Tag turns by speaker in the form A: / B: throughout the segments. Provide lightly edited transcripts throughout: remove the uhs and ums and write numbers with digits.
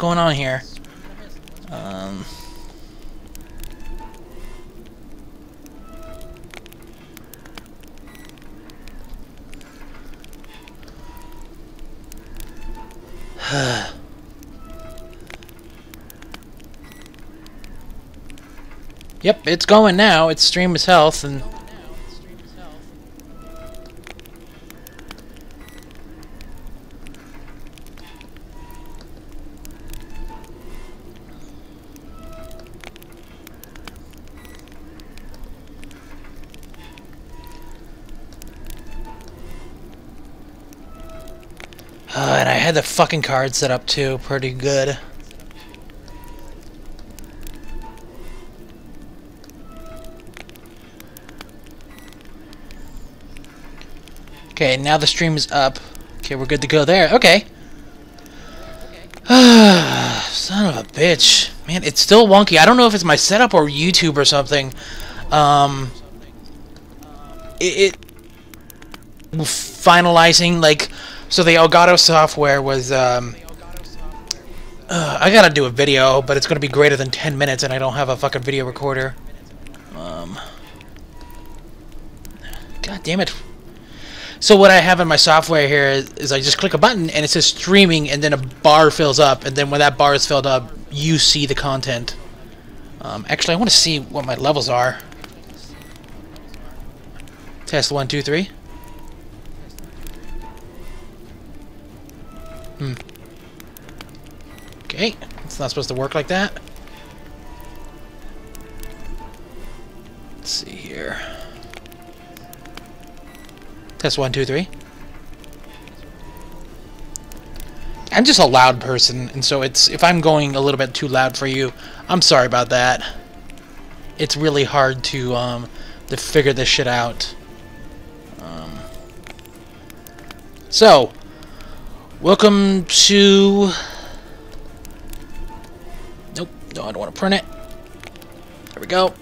A: going on here? Yep, it's going now. It's stream as health and. And I had the fucking card set up too, pretty good. Okay, now the stream is up. Okay, we're good to go there. Okay. Son of a bitch. Man, it's still wonky. I don't know if it's my setup or YouTube or something. Finalizing, like, so the Elgato software was, I gotta do a video, but it's gonna be greater than 10 minutes and I don't have a fucking video recorder. God damn it. So what I have in my software here is I just click a button and it says streaming and then a bar fills up, and then when that bar is filled up, you see the content. Actually, I want to see what my levels are. Test 1, 2, 3. Okay, it's not supposed to work like that. Let's see here. Test 1, 2, 3. I'm just a loud person, and so if I'm going a little bit too loud for you, I'm sorry about that. It's really hard to figure this shit out. So, welcome to. Nope, no, I don't want to print it. There we go.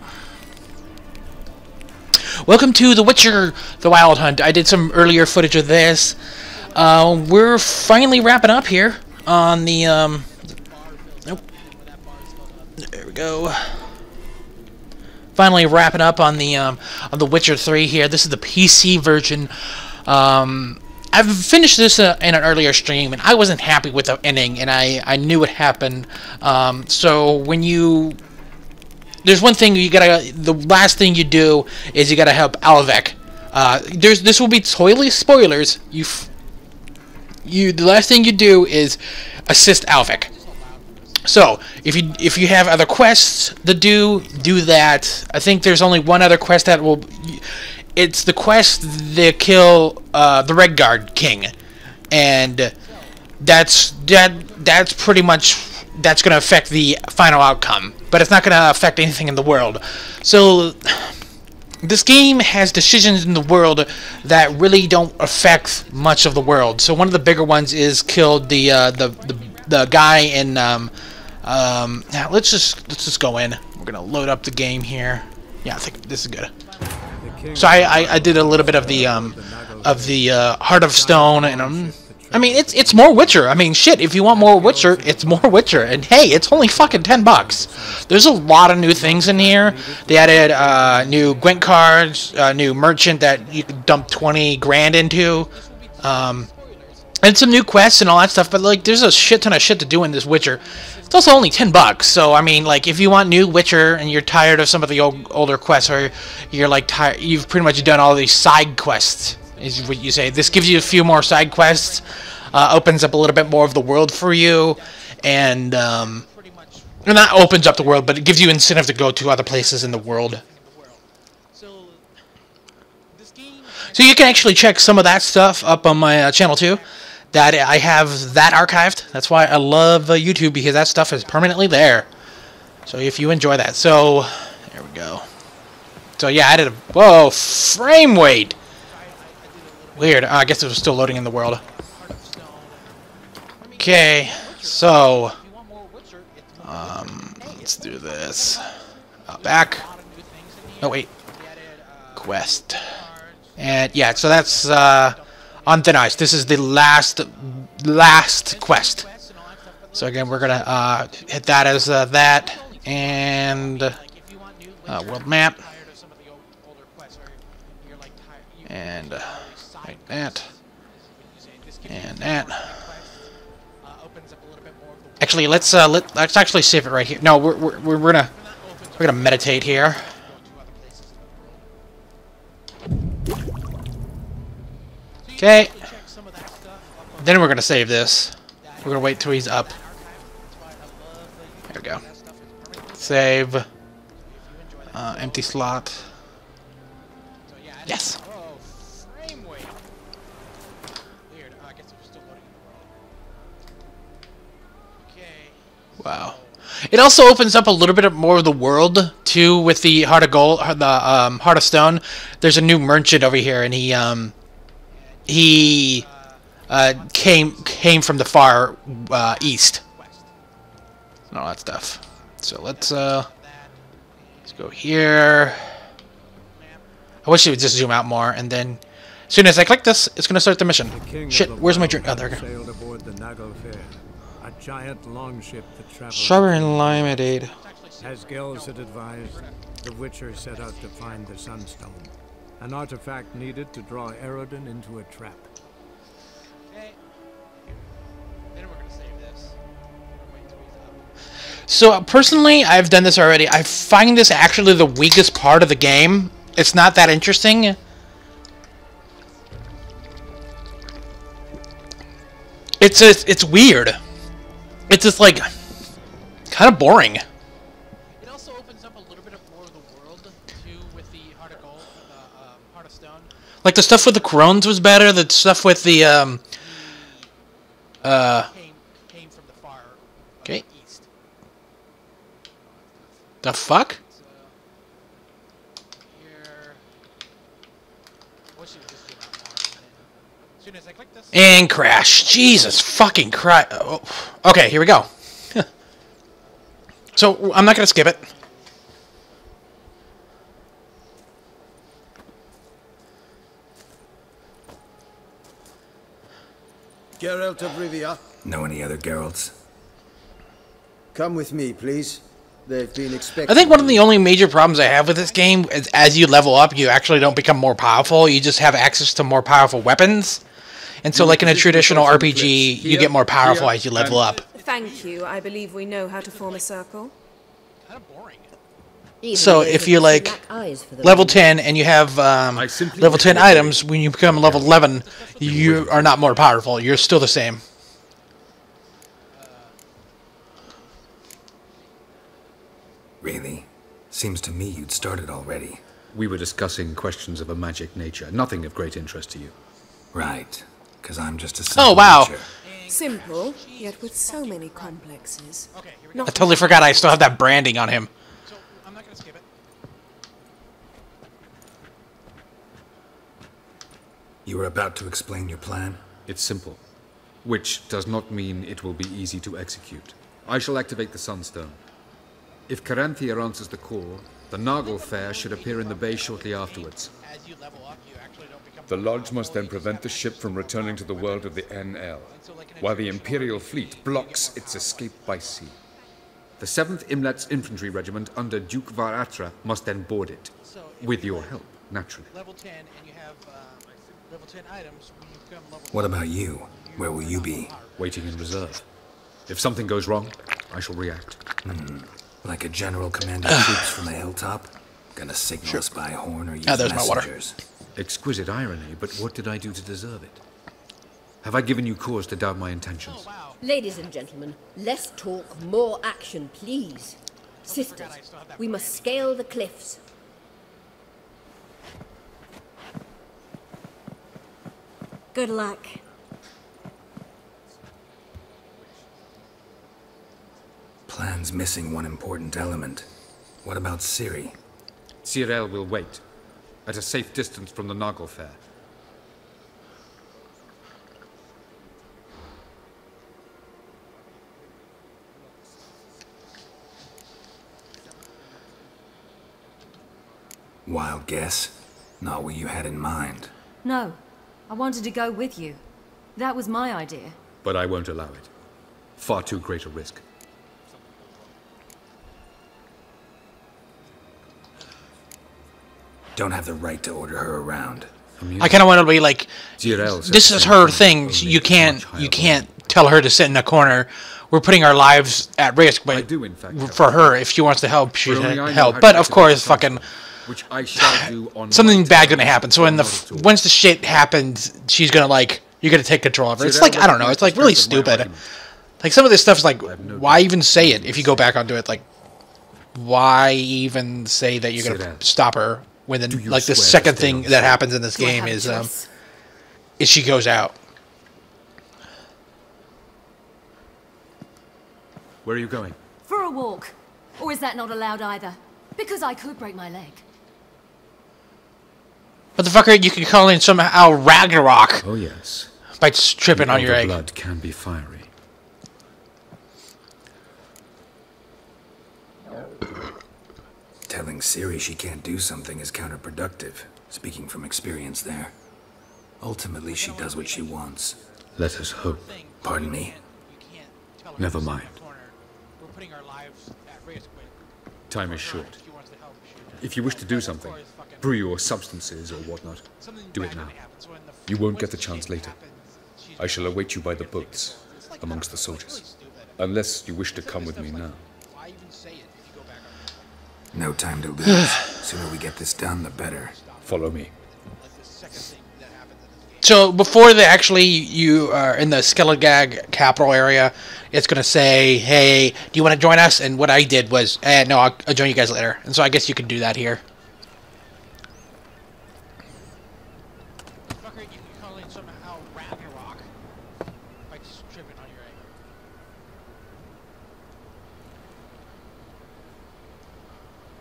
A: Welcome to The Witcher: The Wild Hunt. I did some earlier footage of this. We're finally wrapping up here on the nope. There we go. Finally wrapping up on the Witcher 3 here. This is the PC version. I've finished this in an earlier stream, and I wasn't happy with the ending, and I knew what happened. So when you there's one thing you gotta. The last thing you do is you gotta help Alvek. This will be totally spoilers. The last thing you do is assist Alvek. So if you have other quests to do that. I think there's only one other quest that will. It's the quest to kill the Redguard King, and that's pretty much that's going to affect the final outcome, but it's not going to affect anything in the world. So this game has decisions in the world that really don't affect much of the world. So one of the bigger ones is killed the guy in now let's just go in. We're gonna load up the game here. Yeah, I think this is good. So I did a little bit of the Heart of Stone, and I mean it's more Witcher. I mean shit, if you want more Witcher, it's more Witcher. And hey, it's only fucking $10. There's a lot of new things in here. They added new Gwent cards, new merchant that you can dump 20 grand into, and some new quests and all that stuff. But like, there's a shit ton of shit to do in this Witcher. It's also only $10, so I mean, like, if you want new Witcher and you're tired of some of the older quests, or you're like tired, you've pretty much done all these side quests, is what you say. This gives you a few more side quests, opens up a little bit more of the world for you, and not opens up the world, but it gives you incentive to go to other places in the world. So you can actually check some of that stuff up on my channel too. That I have that archived. That's why I love YouTube, because that stuff is permanently there. So if you enjoy that. So there we go. So yeah, I did a whoa frame rate. Weird. I guess it was still loading in the world. Okay, so let's do this. Back. Oh wait. Quest. And yeah, so that's on Thin Ice. This is the last quest. So again, we're gonna hit that as that, and world map, and like that, and that. Actually, let's actually save it right here. No, we're gonna meditate here. Okay. Then we're gonna save this. We're gonna wait till he's up. There we go. Save. Empty slot. Yes. Wow. It also opens up a little bit more of the world too with the Heart of Gold, the Heart of Stone. There's a new merchant over here, and he came from the far east and all that stuff. So let's go here. I wish it would just zoom out more, and then as soon as I click this, it's gonna start the mission. Shit, where's my drink? Oh, there we go.
B: A giant longship that travels.
A: Strawberry and limeade.
B: As Gels had advised, the Witcher set out to find the Sunstone, an artifact needed to draw Erodin into a trap.
A: So personally, I've done this already. I find this actually the weakest part of the game. It's not that interesting. It's weird. It's just like kind of boring. It also opens up a little bit more of the world too with the Heart of Gold, the Heart of Stone. Like the stuff with the Crones was better. The stuff with the came from the far east. The fuck? And crash. Jesus fucking Christ. Oh. Okay, here we go. So, I'm not going to skip it.
C: Geralt of Rivia.
D: Know any other Geralts?
C: Come with me, please. They've been expecting.
A: I think one of the only major problems I have with this game is as you level up, you actually don't become more powerful. You just have access to more powerful weapons. And so, like in a traditional RPG, you get more powerful as you level up.
E: Thank you. I believe we know how to form a circle.
A: Kind of boring. So, if you're like level 10 and you have level 10 items, when you become level 11, you are not more powerful. You're still the same.
D: Really? Seems to me you'd started already.
F: We were discussing questions of a magic nature, nothing of great interest to you.
D: Right. Because I'm just a simple
A: Oh, wow.
D: nature.
E: Simple, yet with so many complexes.
A: I totally forgot I still have that branding on him. So, I'm not going to skip it.
D: You were about to explain your plan?
F: It's simple, which does not mean it will be easy to execute. I shall activate the Sunstone. If Caranthia answers the call, the Naglfar should appear in the bay shortly afterwards.
G: The Lodge must then prevent the ship from returning to the world of the NL, while the Imperial fleet blocks its escape by sea.
F: The 7th Imlet's Infantry Regiment under Duke Varatra must then board it. With your help, naturally.
D: What about you? Where will you be?
F: Waiting in reserve. If something goes wrong, I shall react.
D: Like a general commanding troops from the hilltop? Gonna signal us by horn or use
A: there's my water.
D: messengers?
F: Exquisite irony, but what did I do to deserve it? Have I given you cause to doubt my intentions?
H: Ladies and gentlemen, less talk, more action, please. Sisters, we must scale the cliffs.
E: Good luck.
D: Plan's missing one important element. What about Ciri?
F: Ciri will wait, at a safe distance from the Naglfar.
D: Wild guess? Not what you had in mind.
I: No, I wanted to go with you. That was my idea.
F: But I won't allow it. Far too great a risk.
D: Don't have the right to order her around.
A: I kind of want to be like,
F: Jirel said
A: this
F: the
A: is
F: same
A: her
F: thing,
A: thing.
F: only
A: You
F: it's
A: can't
F: much higher
A: you
F: level.
A: can't tell her to sit in a corner. We're putting our lives at risk,
F: I
A: but
F: do, in fact, help.
A: for her, if she wants to help, she
F: But only I
A: should
F: know
A: help.
F: how to
A: But of
F: activate
A: course,
F: the
A: fucking
F: sunstone, which I shall do on
A: something
F: my
A: bad
F: terms
A: gonna happen. So
F: or
A: when the
F: not at all.
A: once the shit happens, she's gonna like you're gonna take control of her. It's
F: Jirel
A: like I don't know.
F: recognized
A: It's like
F: the
A: really
F: strength of my
A: stupid.
F: argument.
A: Like some of this stuff is like,
F: have no
A: why
F: doubt
A: even say it if you go back onto it? Like, why even say that you're gonna
F: Ciri,
A: stop her when the
F: you
A: like the
F: swear to
A: second
F: stay
A: thing
F: on the
A: that
F: side?
A: happens in this
E: Do I
A: game
E: have a
A: is
E: choice?
A: she goes out.
F: Where are you going?
I: For a walk. Or is that not allowed either? Because I could break my leg.
A: Motherfucker, you can call in somehow Ragnarok
F: Oh yes.
A: by just tripping
F: The
A: on your
F: elder
A: egg.
F: blood can be fiery.
D: Telling Ciri she can't do something is counterproductive. Speaking from experience there. Ultimately, she does what she wants.
F: Let us hope.
D: Pardon me?
F: Never mind. Time is short. If you wish to do something, brew your substances or whatnot, do it now.
G: You won't get the chance later. I shall await you by the boats, amongst the soldiers. Unless you wish to come with me now.
D: No time to lose. Sooner we get this done, the better.
G: Follow me.
A: So before they actually you are in the Skelligag capital area, it's gonna say, "Hey, do you want to join us?" And what I did was, "No, I'll join you guys later." And so I guess you can do that here.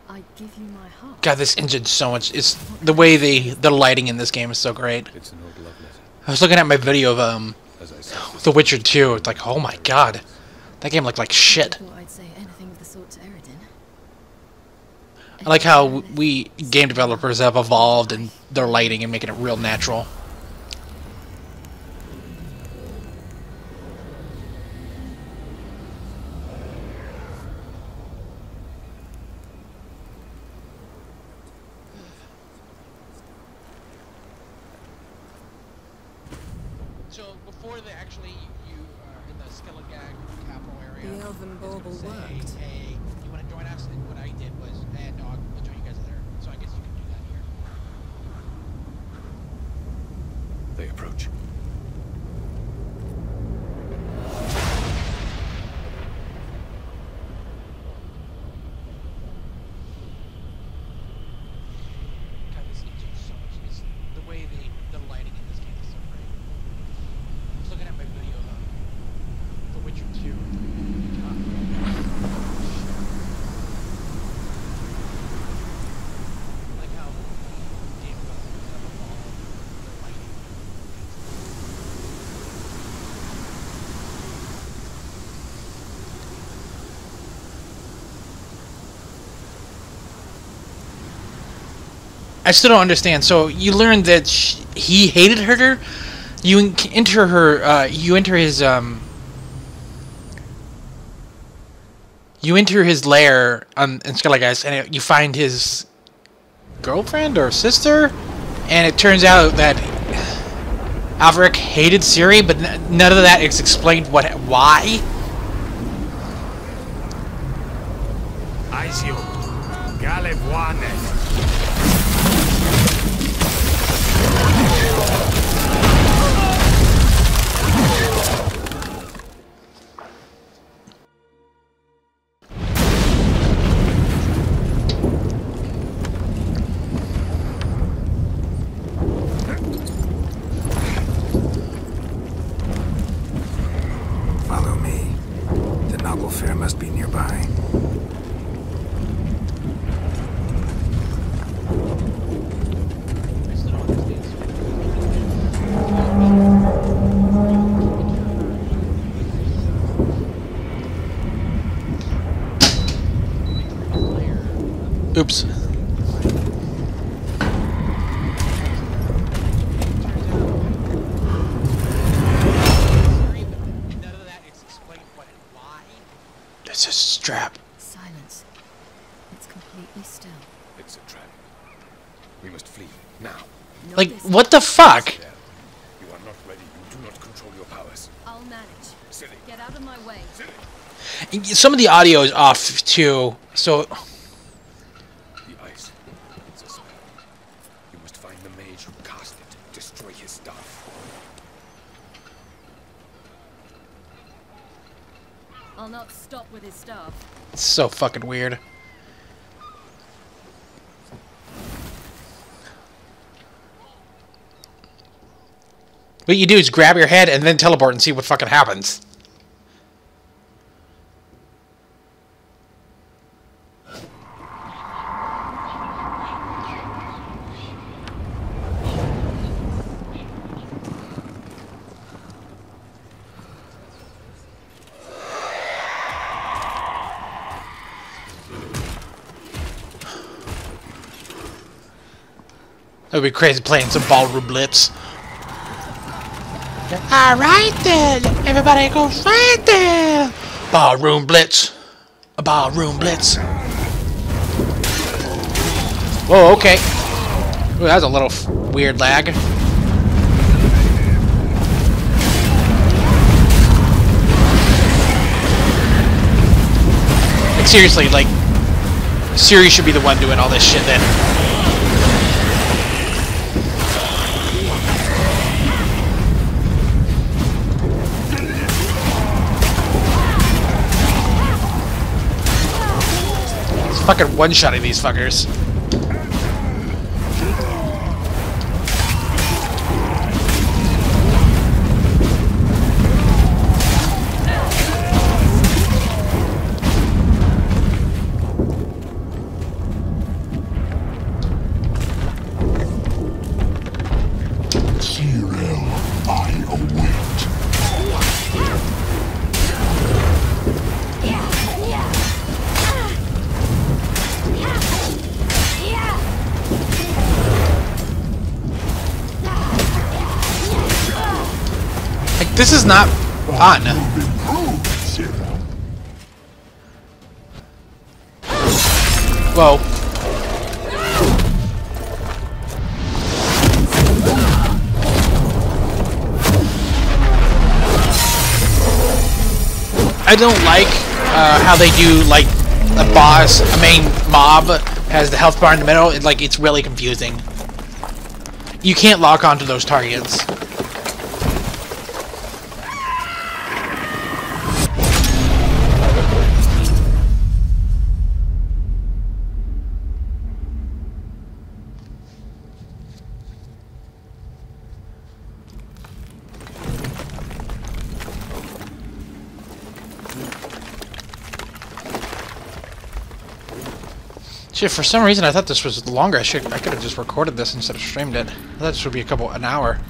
I: I give you my heart.
A: God, this engine's so much. It's the way the lighting in this game is so great.
G: It's an old love letter,
A: I was looking at my video of
G: as I said.
A: The Witcher 2. It's like, oh my god, that game looked like shit.
I: Thought I'd say anything of the sort to Eredin.
A: I like how we game developers have evolved in their lighting and making it real natural. So before they actually you are in the Skelligag capital area,
E: The elven
A: it's gonna
E: bauble
A: say,
E: worked.
A: "Hey, you want to join us?" And what I did was, "No, I'll join you guys later." So I guess you can do that here.
G: They approach.
A: God, this engine is so much. It's the way the lighting in this game is so great. I was looking at my video of The Witcher 2. Like how game developers have evolved their lighting. I still don't understand. So you learned that he hated her. You enter her. You enter his. You enter his lair in Skelligeist, and you find his girlfriend or sister, and it turns out that Alveric hated Ciri, but none of that is explained. Why?
B: Aizio, Galevuane.
D: Follow me. The Noggle Fair must be nearby.
A: I still don't understand. Oops. None of that is explained what It's just a trap.
I: Silence. It's completely still.
G: It's a trap. We must flee, now.
I: Not
A: Like,
I: this
A: what the fuck?
G: You are not ready. You do not control your powers.
I: I'll manage.
G: Ciri.
I: Get out of my way.
A: Some of the audio is off, too, so...
G: The ice. It's a spell. You must find the mage who cast it. Destroy his stuff.
I: I'll not stop with his staff.
A: It's so fucking weird. What you do is grab your head and then teleport and see what fucking happens. That would be crazy playing some ballroom blitz. Alright then, everybody goes right there. Ballroom blitz. A ballroom blitz. Whoa, okay. Ooh, that was a little weird lag. Like, seriously, like, Ciri should be the one doing all this shit then. Fucking one-shotting these fuckers.
J: Ciri, I await.
A: Like, this is not fun. Whoa. I don't like how they do, like, a boss, a main mob has the health bar in the middle. It's really confusing. You can't lock onto those targets. Shit, for some reason I thought this was longer. I could have just recorded this instead of streamed it. I thought this would be an hour.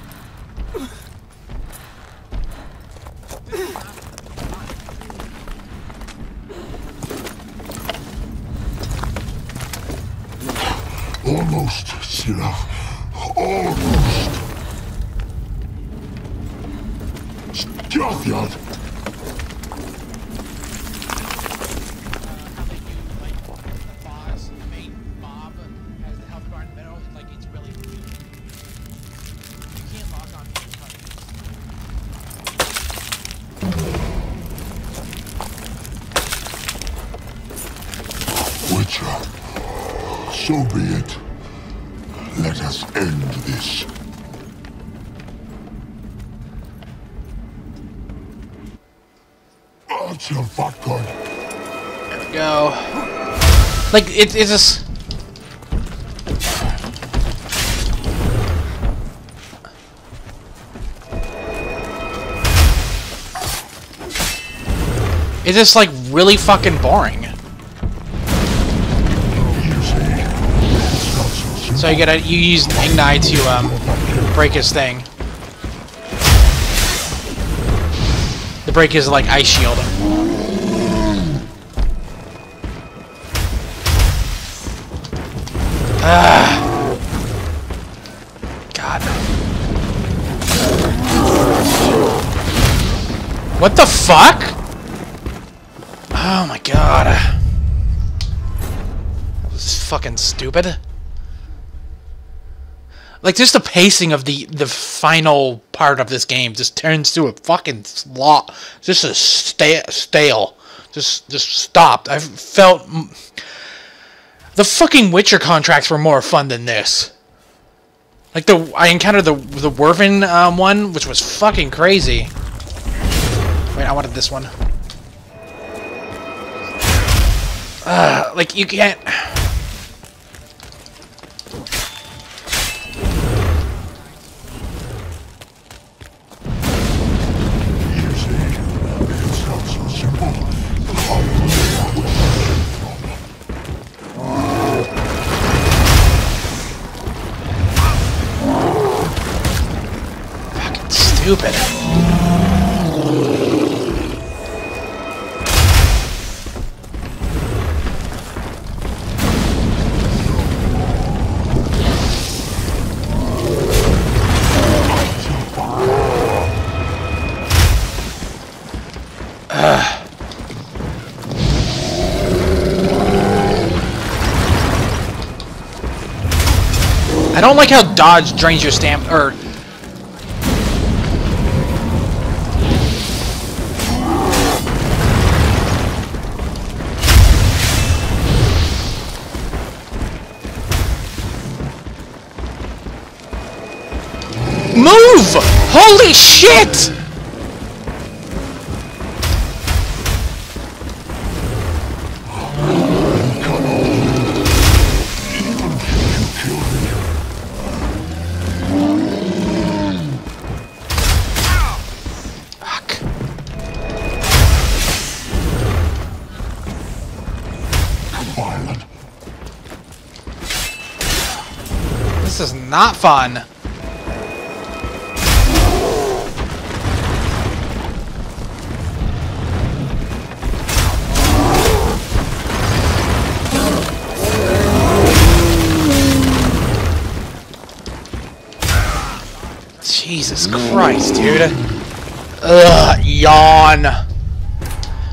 J: Almost, Ciri. Almost. Stjärnfjärd. Witcher, so be it. Let us end this. Archer Vodka.
A: There we go. Like, it's just... It's just, like, really fucking boring. So you use Ignite to break his thing. To break his like ice shield. God. What the fuck? Oh my God. That was fucking stupid. Like, just the pacing of the final part of this game just turns to a fucking slot. Just a stale. Just stopped. I felt... The fucking Witcher contracts were more fun than this. Like, I encountered the Werven one, which was fucking crazy. Wait, I wanted this one. Like, you can't... Stupid. I don't like how dodge drains your stamina, or... Move! Holy shit! Fuck. This is not fun. Jesus Christ, dude. Ugh, yawn.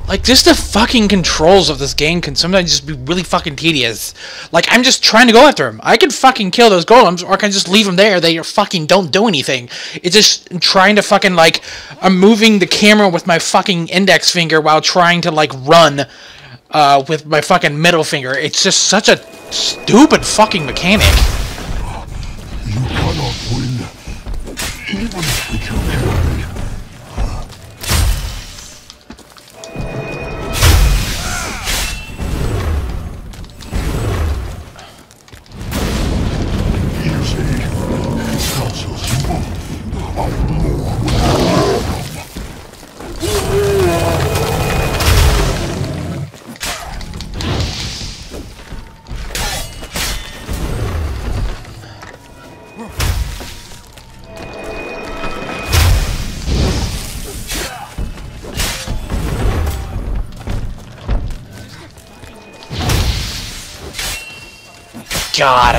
A: Like, just the fucking controls of this game can sometimes just be really fucking tedious. Like, I'm just trying to go after him. I can fucking kill those golems, or I can just leave them there. They fucking don't do anything. It's just trying to fucking, like, I'm moving the camera with my fucking index finger while trying to, like, run with my fucking middle finger. It's just such a stupid fucking mechanic.
J: You cannot win. Even if you kill me. Easy. It's not so simple. I know where
A: God.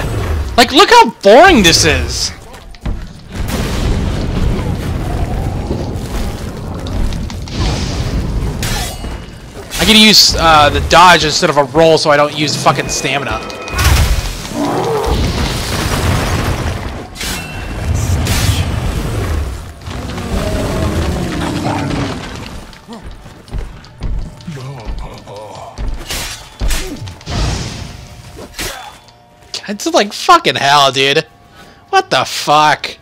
A: Like, look how boring this is. I can use the dodge instead of a roll so I don't use fucking stamina. It's like fucking hell, dude. What the fuck?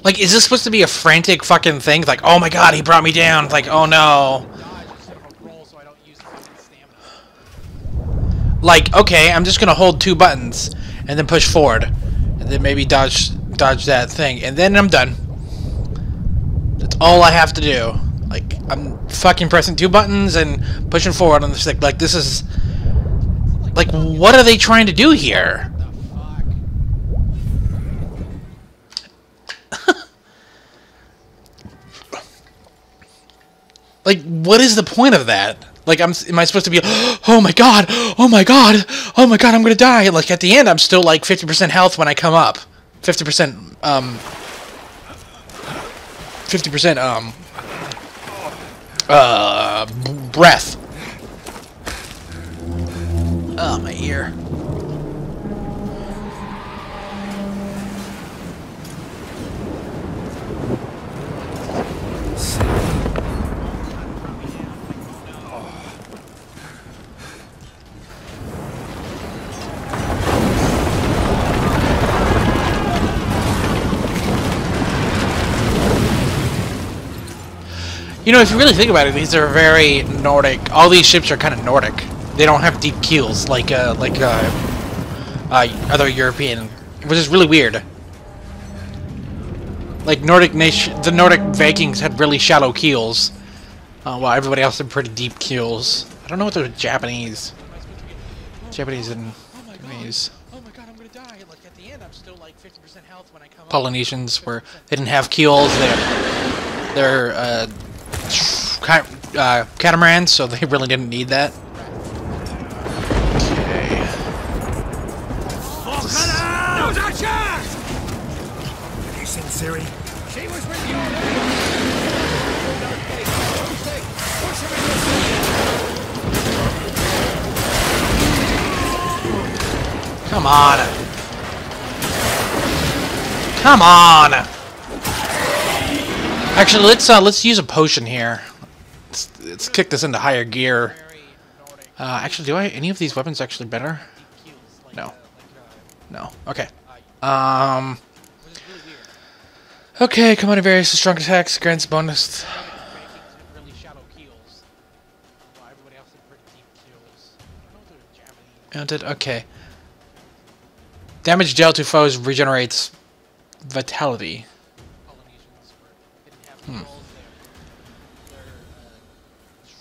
A: Like, is this supposed to be a frantic fucking thing? Like, oh my god, he brought me down. Like, oh no. Like, okay, I'm just gonna hold 2 buttons and then push forward, and then maybe dodge that thing, and then I'm done. That's all I have to do. Like, I'm fucking pressing 2 buttons and pushing forward on the stick. Like, this is... Like, what are they trying to do here? Like, what is the point of that? Like, am I supposed to be, oh my god, oh my god, oh my god, I'm gonna die. Like, at the end, I'm still like 50% health when I come up. 50%, 50%, breath. Oh, my ear. You know, if you really think about it, these are very Nordic. All these ships are kind of Nordic. They don't have deep keels like other European, which is really weird. Like the Nordic Vikings had really shallow keels, while everybody else had pretty deep keels. I don't know what the Japanese and Japanese. Oh my god, I'm gonna die! Like at the end, I'm still like 50% health when I come. Polynesians where they didn't have keels. They're catamarans, so they really didn't need that. Okay.
C: Have you seen Ciri?
K: She was with you.
A: Come on. Come on. Actually, let's use a potion here. Let's kick this into higher gear. Actually, do any of these weapons actually better? No. No. Okay. Okay, command of various strong attacks grants bonus. Mounted. Okay. Damage dealt to foes regenerates vitality.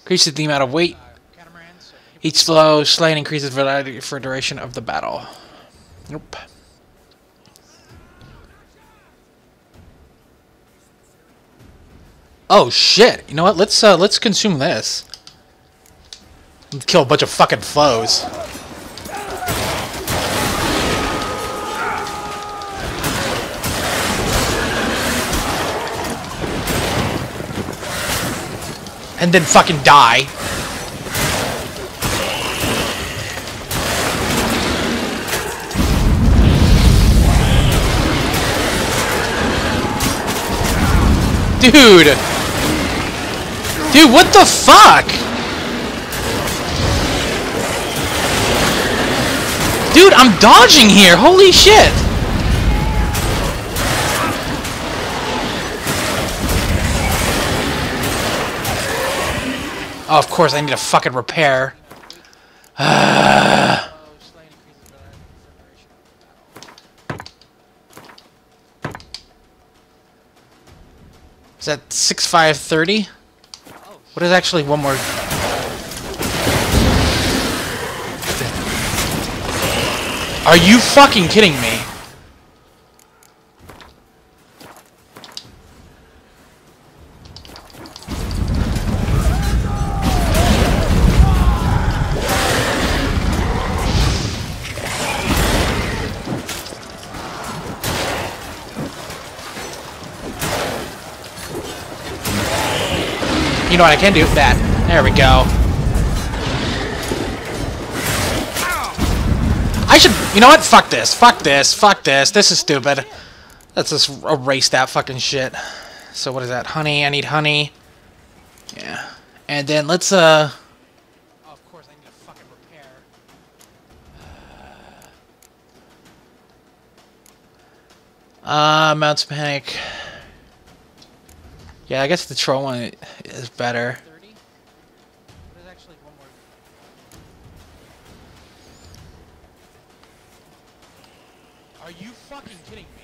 A: Increases the amount of weight. Each slow slaying increases vitality for duration of the battle. Nope. Oh shit! You know what? Let's consume this. Let's kill a bunch of fucking foes. And then fucking die. Dude! Dude, what the fuck? Dude, I'm dodging here! Holy shit! Oh, of course, I need a fucking repair. Is that 6530? What is actually one more? Are you fucking kidding me? You know what I can do? That. There we go. I should... You know what? Fuck this. Fuck this. Fuck this. This is stupid. Let's just erase that fucking shit. So what is that? Honey. I need honey. Yeah. And then let's, Oh, of course, I need a fucking repair. Mounts Panic. Yeah, I guess the troll one is better. Are you fucking kidding me?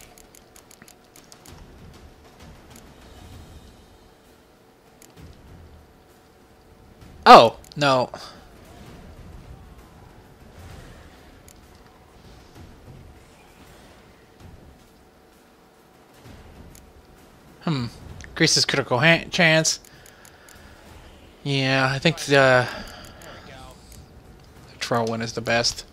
A: Oh, no. Increases critical chance. Yeah, I think the Troll one is the best.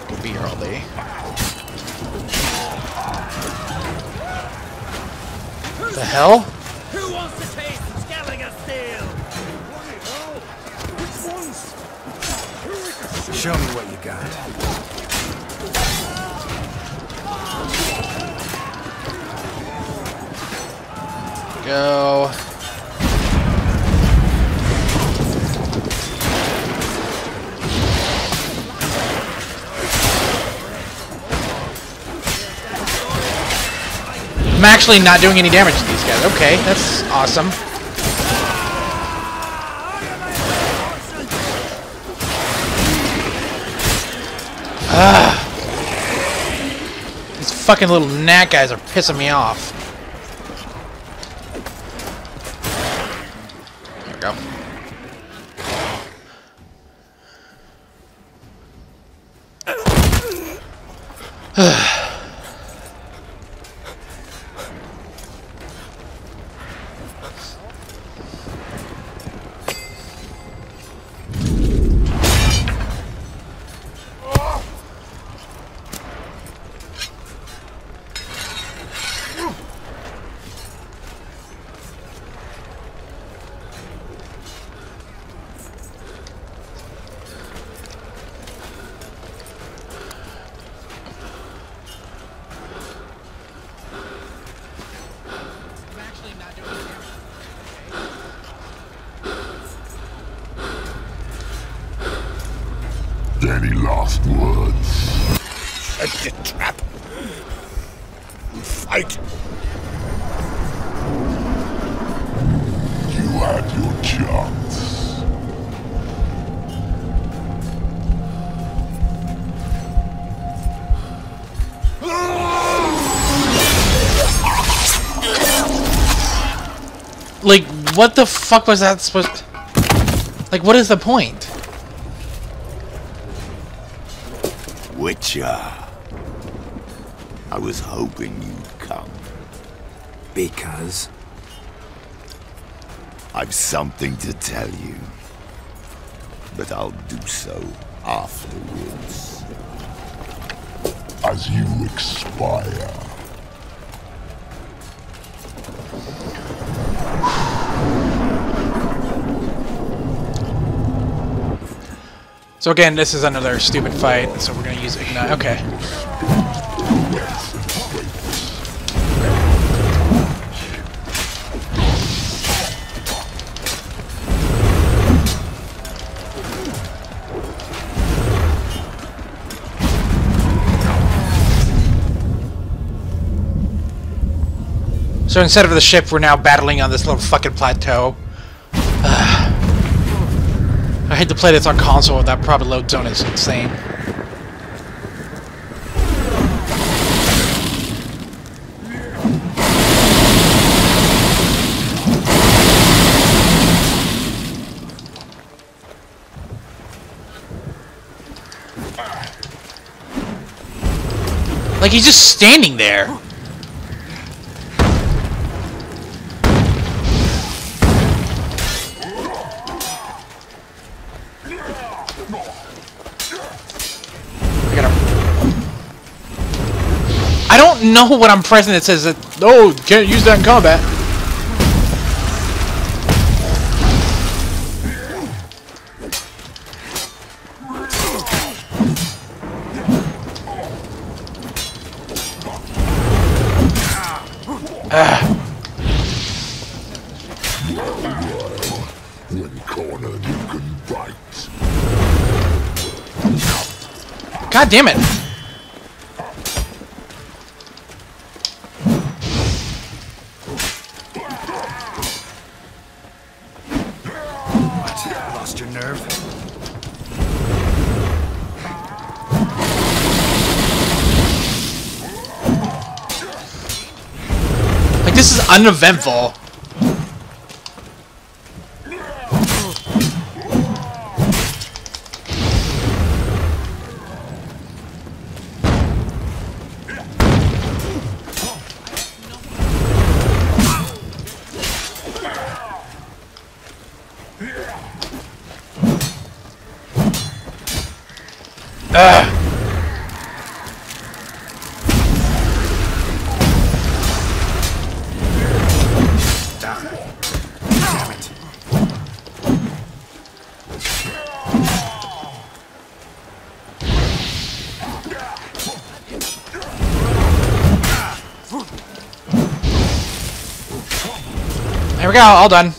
A: Could be here all day. The hell?
K: Who wants to taste Skelliger steel?
D: Show me what you got.
A: Go. I'm actually not doing any damage to these guys. Okay, that's awesome. These fucking little gnat guys are pissing me off. There we go.
J: Any last words?
K: Set the trap. Fight.
J: You had your chance.
A: Like, what the fuck was that supposed to... Like, what is the point?
K: Witcher. I was hoping you'd come.
D: Because?
K: I've something to tell you. But I'll do so afterwards.
J: As you expire.
A: So again, this is another stupid fight, so we're gonna use Ignite. Okay. So instead of the ship, we're now battling on this little fucking plateau. I hate to play this on console with that proper load zone, it's insane. Like, he's just standing there. I don't know what I'm pressing that says that, oh, can't use that in combat.
J: When cornered, you can bite.
A: God damn it.
D: Lost your nerve?
A: Like, this is uneventful. There we go, all done.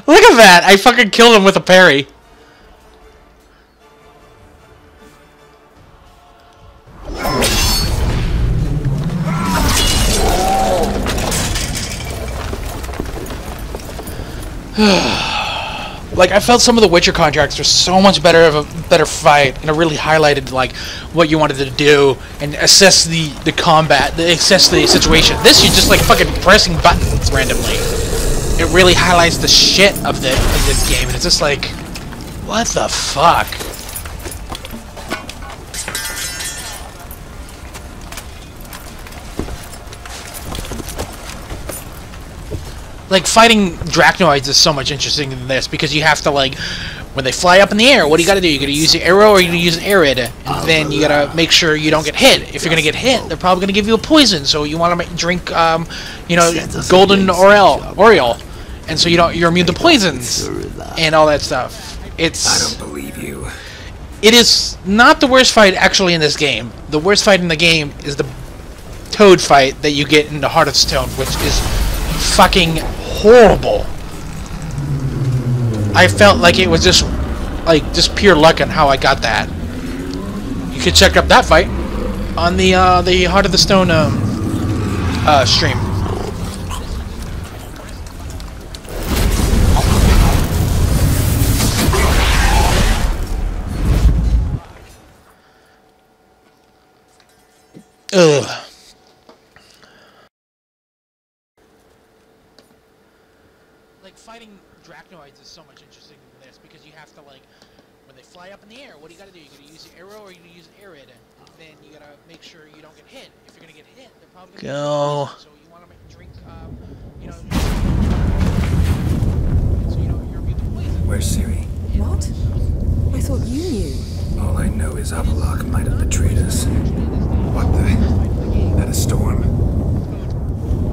A: Look at that! I fucking killed him with a parry. Like, I felt some of the Witcher contracts were so much better of a better fight, and it really highlighted like what you wanted to do and assess the combat, assess the situation. This, you're just like fucking pressing buttons randomly. It really highlights the shit of this game, and it's just like, what the fuck? Like, fighting Dracnoids is so much interesting than this, because you have to, like, when they fly up in the air, what do you gotta do? You gotta use your arrow or you gotta use an arid, and then you gotta make sure you don't get hit. If you're gonna get hit, they're probably gonna give you a poison, so you wanna drink, you know, golden Oriole, and so you're immune to poisons, and all that stuff.
D: I don't believe you.
A: It is not the worst fight, actually, in this game. The worst fight in the game is the Toad fight that you get in the Heart of Stone, which is fucking horrible. I felt like it was just pure luck on how I got that. You can check up that fight on the Heart of the Stone stream. Ugh. Like, fighting Dracnoids is so much interesting than this, because you have to, like, when they fly up in the air, what do you gotta do? You gotta use your arrow or you gotta use an arid, and then you gotta make sure you don't get hit. If you're gonna get hit, they're probably gonna
L: Go.
A: so you wanna drink, you know, so you know you're immune to poison.
D: Where's Ciri?
E: What? I thought you knew.
D: All I know is Avalok might have betrayed us. What the? That a storm?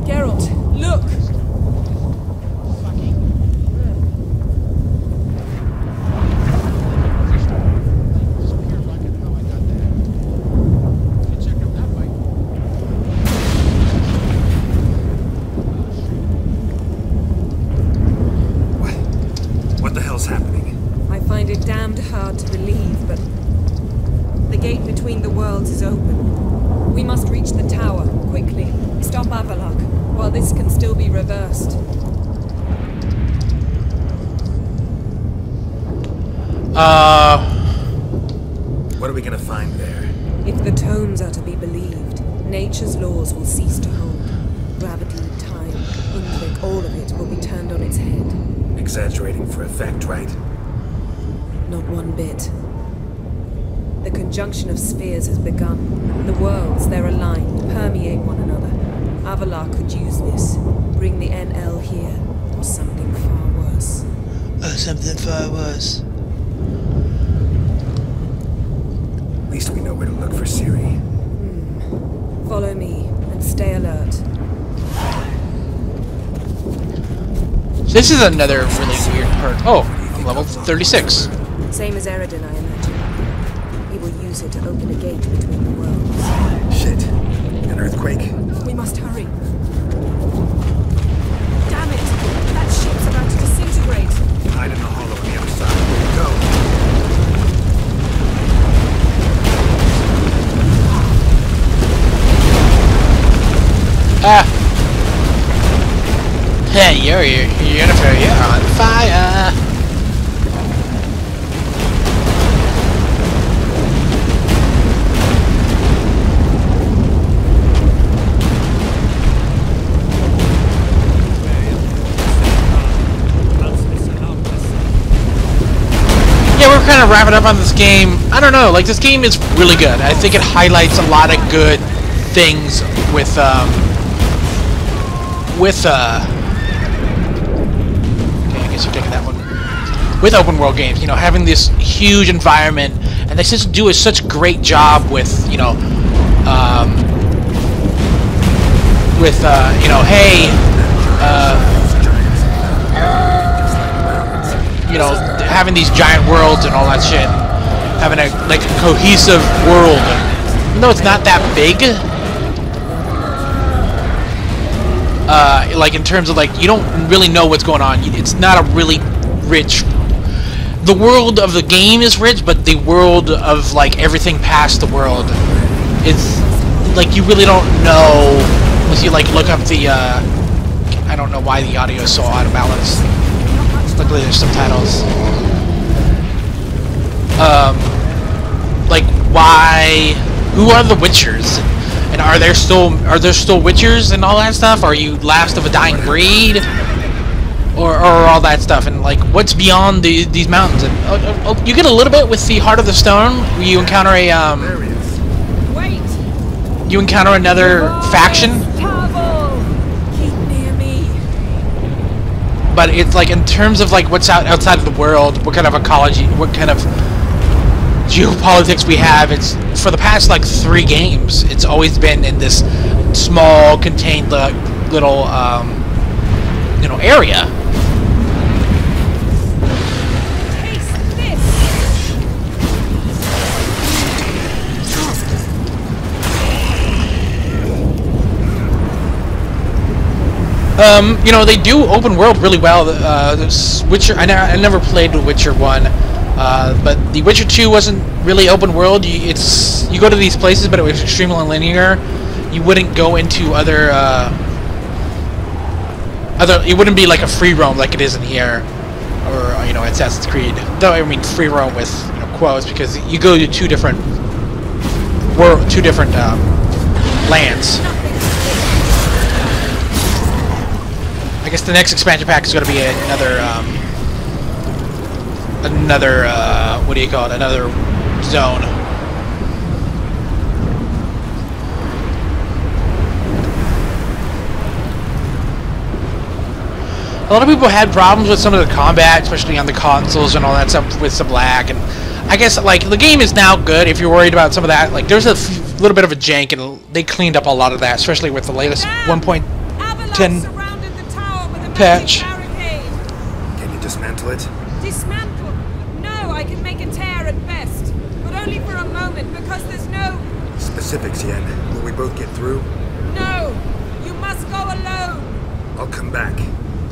E: Geralt, look!
D: What the hell's happening?
E: I find it damned hard to believe, but the gate between the worlds is open. We must reach the tower, quickly. Stop Avalok, while this can still be reversed.
D: What are we gonna find there?
E: If the tomes are to be believed, nature's laws will cease to hold. Gravity, time, Undvik, all of it will be turned on its head.
D: Exaggerating for effect, right?
E: Not one bit. The conjunction of spheres has begun. The worlds, they're aligned, permeate one another. Avalok could use this. Bring the NL here, or something far worse.
L: Or something far worse.
D: At least we know where to look for Ciri.
E: Follow me, and stay alert.
A: This is another really weird part. Oh, level 36.
E: Same as Eredin, I imagine. He will use it to open a gate between the worlds.
D: Shit. An earthquake?
E: We must hurry. Damn it! That ship's about to disintegrate.
D: Hide in the hollow on the other side. Go!
A: Hey, Yennefer, you're on fire. Yeah, we're kind of wrapping up on this game. I don't know, like, this game is really good. I think it highlights a lot of good things with okay, I guess you're taking that one. With open world games, you know, having this huge environment, and they just do such a great job with, you know, you know, hey, you know, having these giant worlds and all that shit, having a like a cohesive world, even though it's not that big. Like in terms of like you don't really know what's going on. It's not a really rich. The world of the game is rich, but the world of like everything past the world is like you really don't know unless you like look up the. I don't know why the audio is so out of balance. Luckily, there's subtitles. Like why? Who are the Witchers? And are there still Witchers and all that stuff? Are you last of a dying breed, or all that stuff? And like, what's beyond these mountains? And you get a little bit with the Heart of the Stone. Where you encounter a you encounter another faction.
E: Keep near me.
A: But it's like in terms of like what's outside of the world, what kind of ecology, what kind of geopolitics we have. It's for the past like 3 games. It's always been in this small, contained little, you know, area.
E: Taste this.
A: You know, they do open world really well. This Witcher, I never played The Witcher 1. But The Witcher 2 wasn't really open world. You go to these places, but it was extremely linear. You wouldn't go into other. It wouldn't be like a free roam like it is in here, or you know, Assassin's Creed. Though I mean free roam with quotes, because you go to two different lands. I guess the next expansion pack is going to be another what do you call it? Another zone. A lot of people had problems with some of the combat, especially on the consoles and all that stuff, with some lag. And I guess like the game is now good. If you're worried about some of that, like there's a little bit of a jank, and they cleaned up a lot of that, especially with the latest 1.10 patch.
C: Can you dismantle it?
E: Dismantle? No, I can make a tear at best, but only for a moment, because there's no...
C: Specifics, Yen. Will we both get through?
E: No! You must go alone!
C: I'll come back.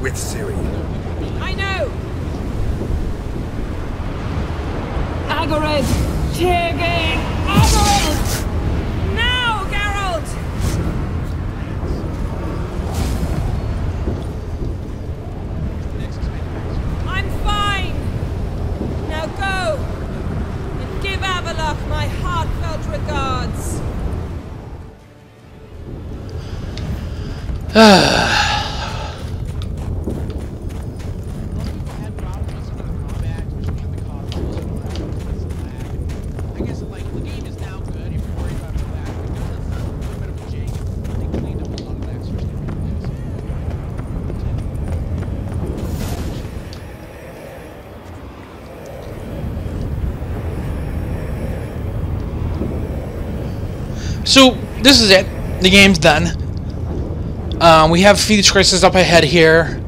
C: With Ciri.
E: I know! Agared! Tirgin! Agared! Now, Geralt! I'm fine! Now go! And give Avallac'h my heartfelt regards!
A: So this is it. The game's done. We have Phoenix Crisis up ahead here.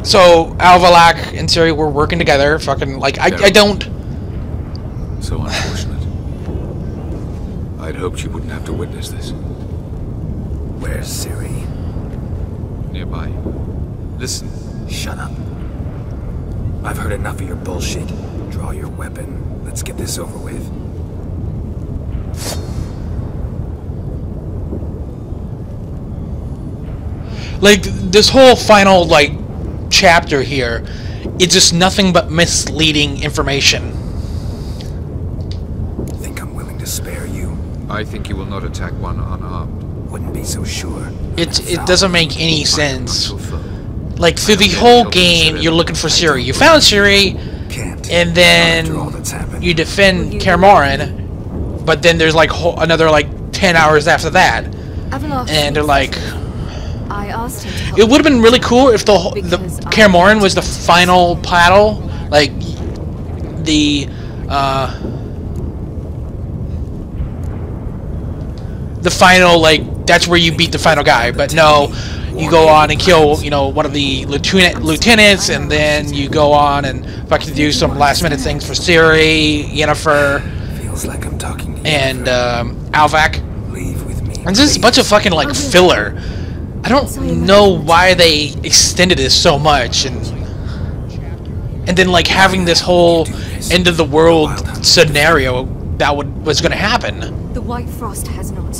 A: So Avallac'h and Ciri were working together. Fucking like I don't.
D: So unfortunate. I'd hoped you wouldn't have to witness this.
C: Where's Ciri?
F: Nearby. Listen.
C: Shut up. I've heard enough of your bullshit. Draw your weapon. Let's get this over with.
A: Like, this whole final, like, chapter here, it's just nothing but misleading information.
D: Think I'm willing to spare you?
F: I think you will not attack one unarmed.
D: Wouldn't be so sure.
A: It doesn't make any sense. Like, through the whole game, you're looking for Ciri. You found Ciri, and then you defend Kaer Morhen, but then there's like another like 10 hours after that, and they're like,
I: I asked him to help.
A: it would have been really cool if the Kaer Morhen was the final battle, like the final, like, that's where you beat the final guy. But no, you go on and kill, you know, one of the lieutenants, and then you go on and fucking do some last minute things for Ciri, Yennefer,
D: Feels like I'm talking to you.
A: and Alvac.
D: Leave with me.
A: And this is a bunch of fucking like filler. I don't know why they extended this so much, and then like having this whole end of the world scenario that was going to happen.
I: The White Frost has not.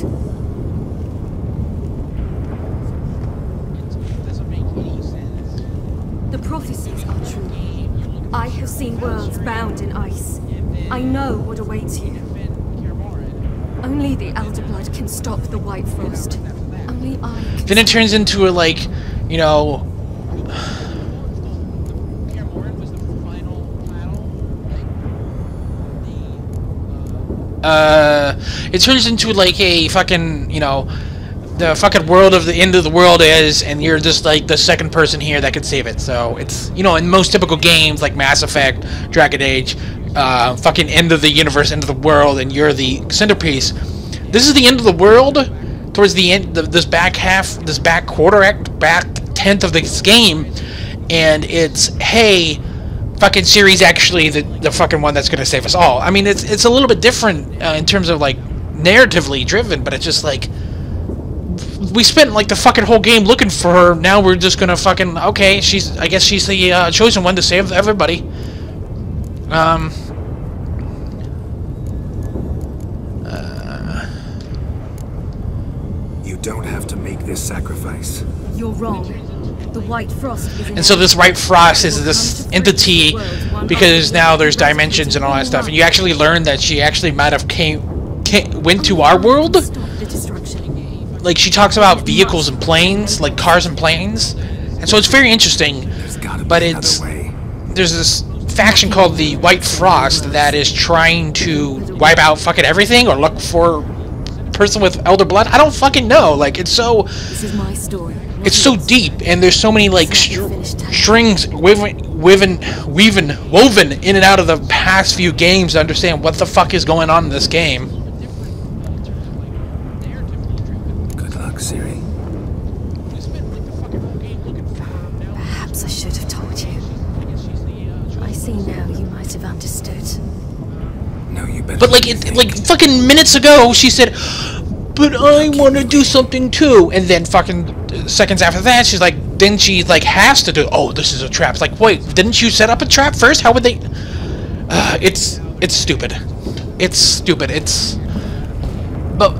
I: The prophecies are true. I have seen worlds bound in ice. I know what awaits you. Only the Elder Blood can stop the White Frost. Only I can.
A: Then it turns into a, like, you know, it turns into like a fucking, you know, the fucking world of the end of the world is, and you're just like the second person here that could save it. So it's, you know, in most typical games like Mass Effect, Dragon Age, fucking end of the universe, end of the world, and you're the centerpiece. This is the end of the world towards the end, this back half, this back quarter act, back tenth of this game, and it's, hey, fucking Ciri's actually the fucking one that's gonna save us all. I mean, it's a little bit different in terms of like narratively driven, but it's just like, we spent like the fucking whole game looking for her. Now we're just gonna fucking, okay, I guess she's the chosen one to save everybody.
D: You don't have to make this sacrifice.
I: You're wrong. The White Frost is
A: And so this White Frost is this entity, because now there's dimensions and all that stuff, and you actually learn that she actually might have went to our world. Like, she talks about vehicles and planes, like cars and planes, and so it's very interesting. But there's this faction called the White Frost that is trying to wipe out fucking everything, or look for a person with Elder Blood. I don't fucking know. Like, it's so,
I: This is my story.
A: it's so deep, and there's so many like strings woven in and out of the past few games to understand what the fuck is going on in this game.
D: Good luck, Ciri.
I: Perhaps I should have told you. I see now you might have understood.
D: No, you better.
A: But like fucking minutes ago, she said, "But I want to do something too," and then fucking seconds after that, she's like, then she like has to do. Oh, this is a trap. It's like, wait, didn't you set up a trap first? How would they? It's stupid. It's stupid. But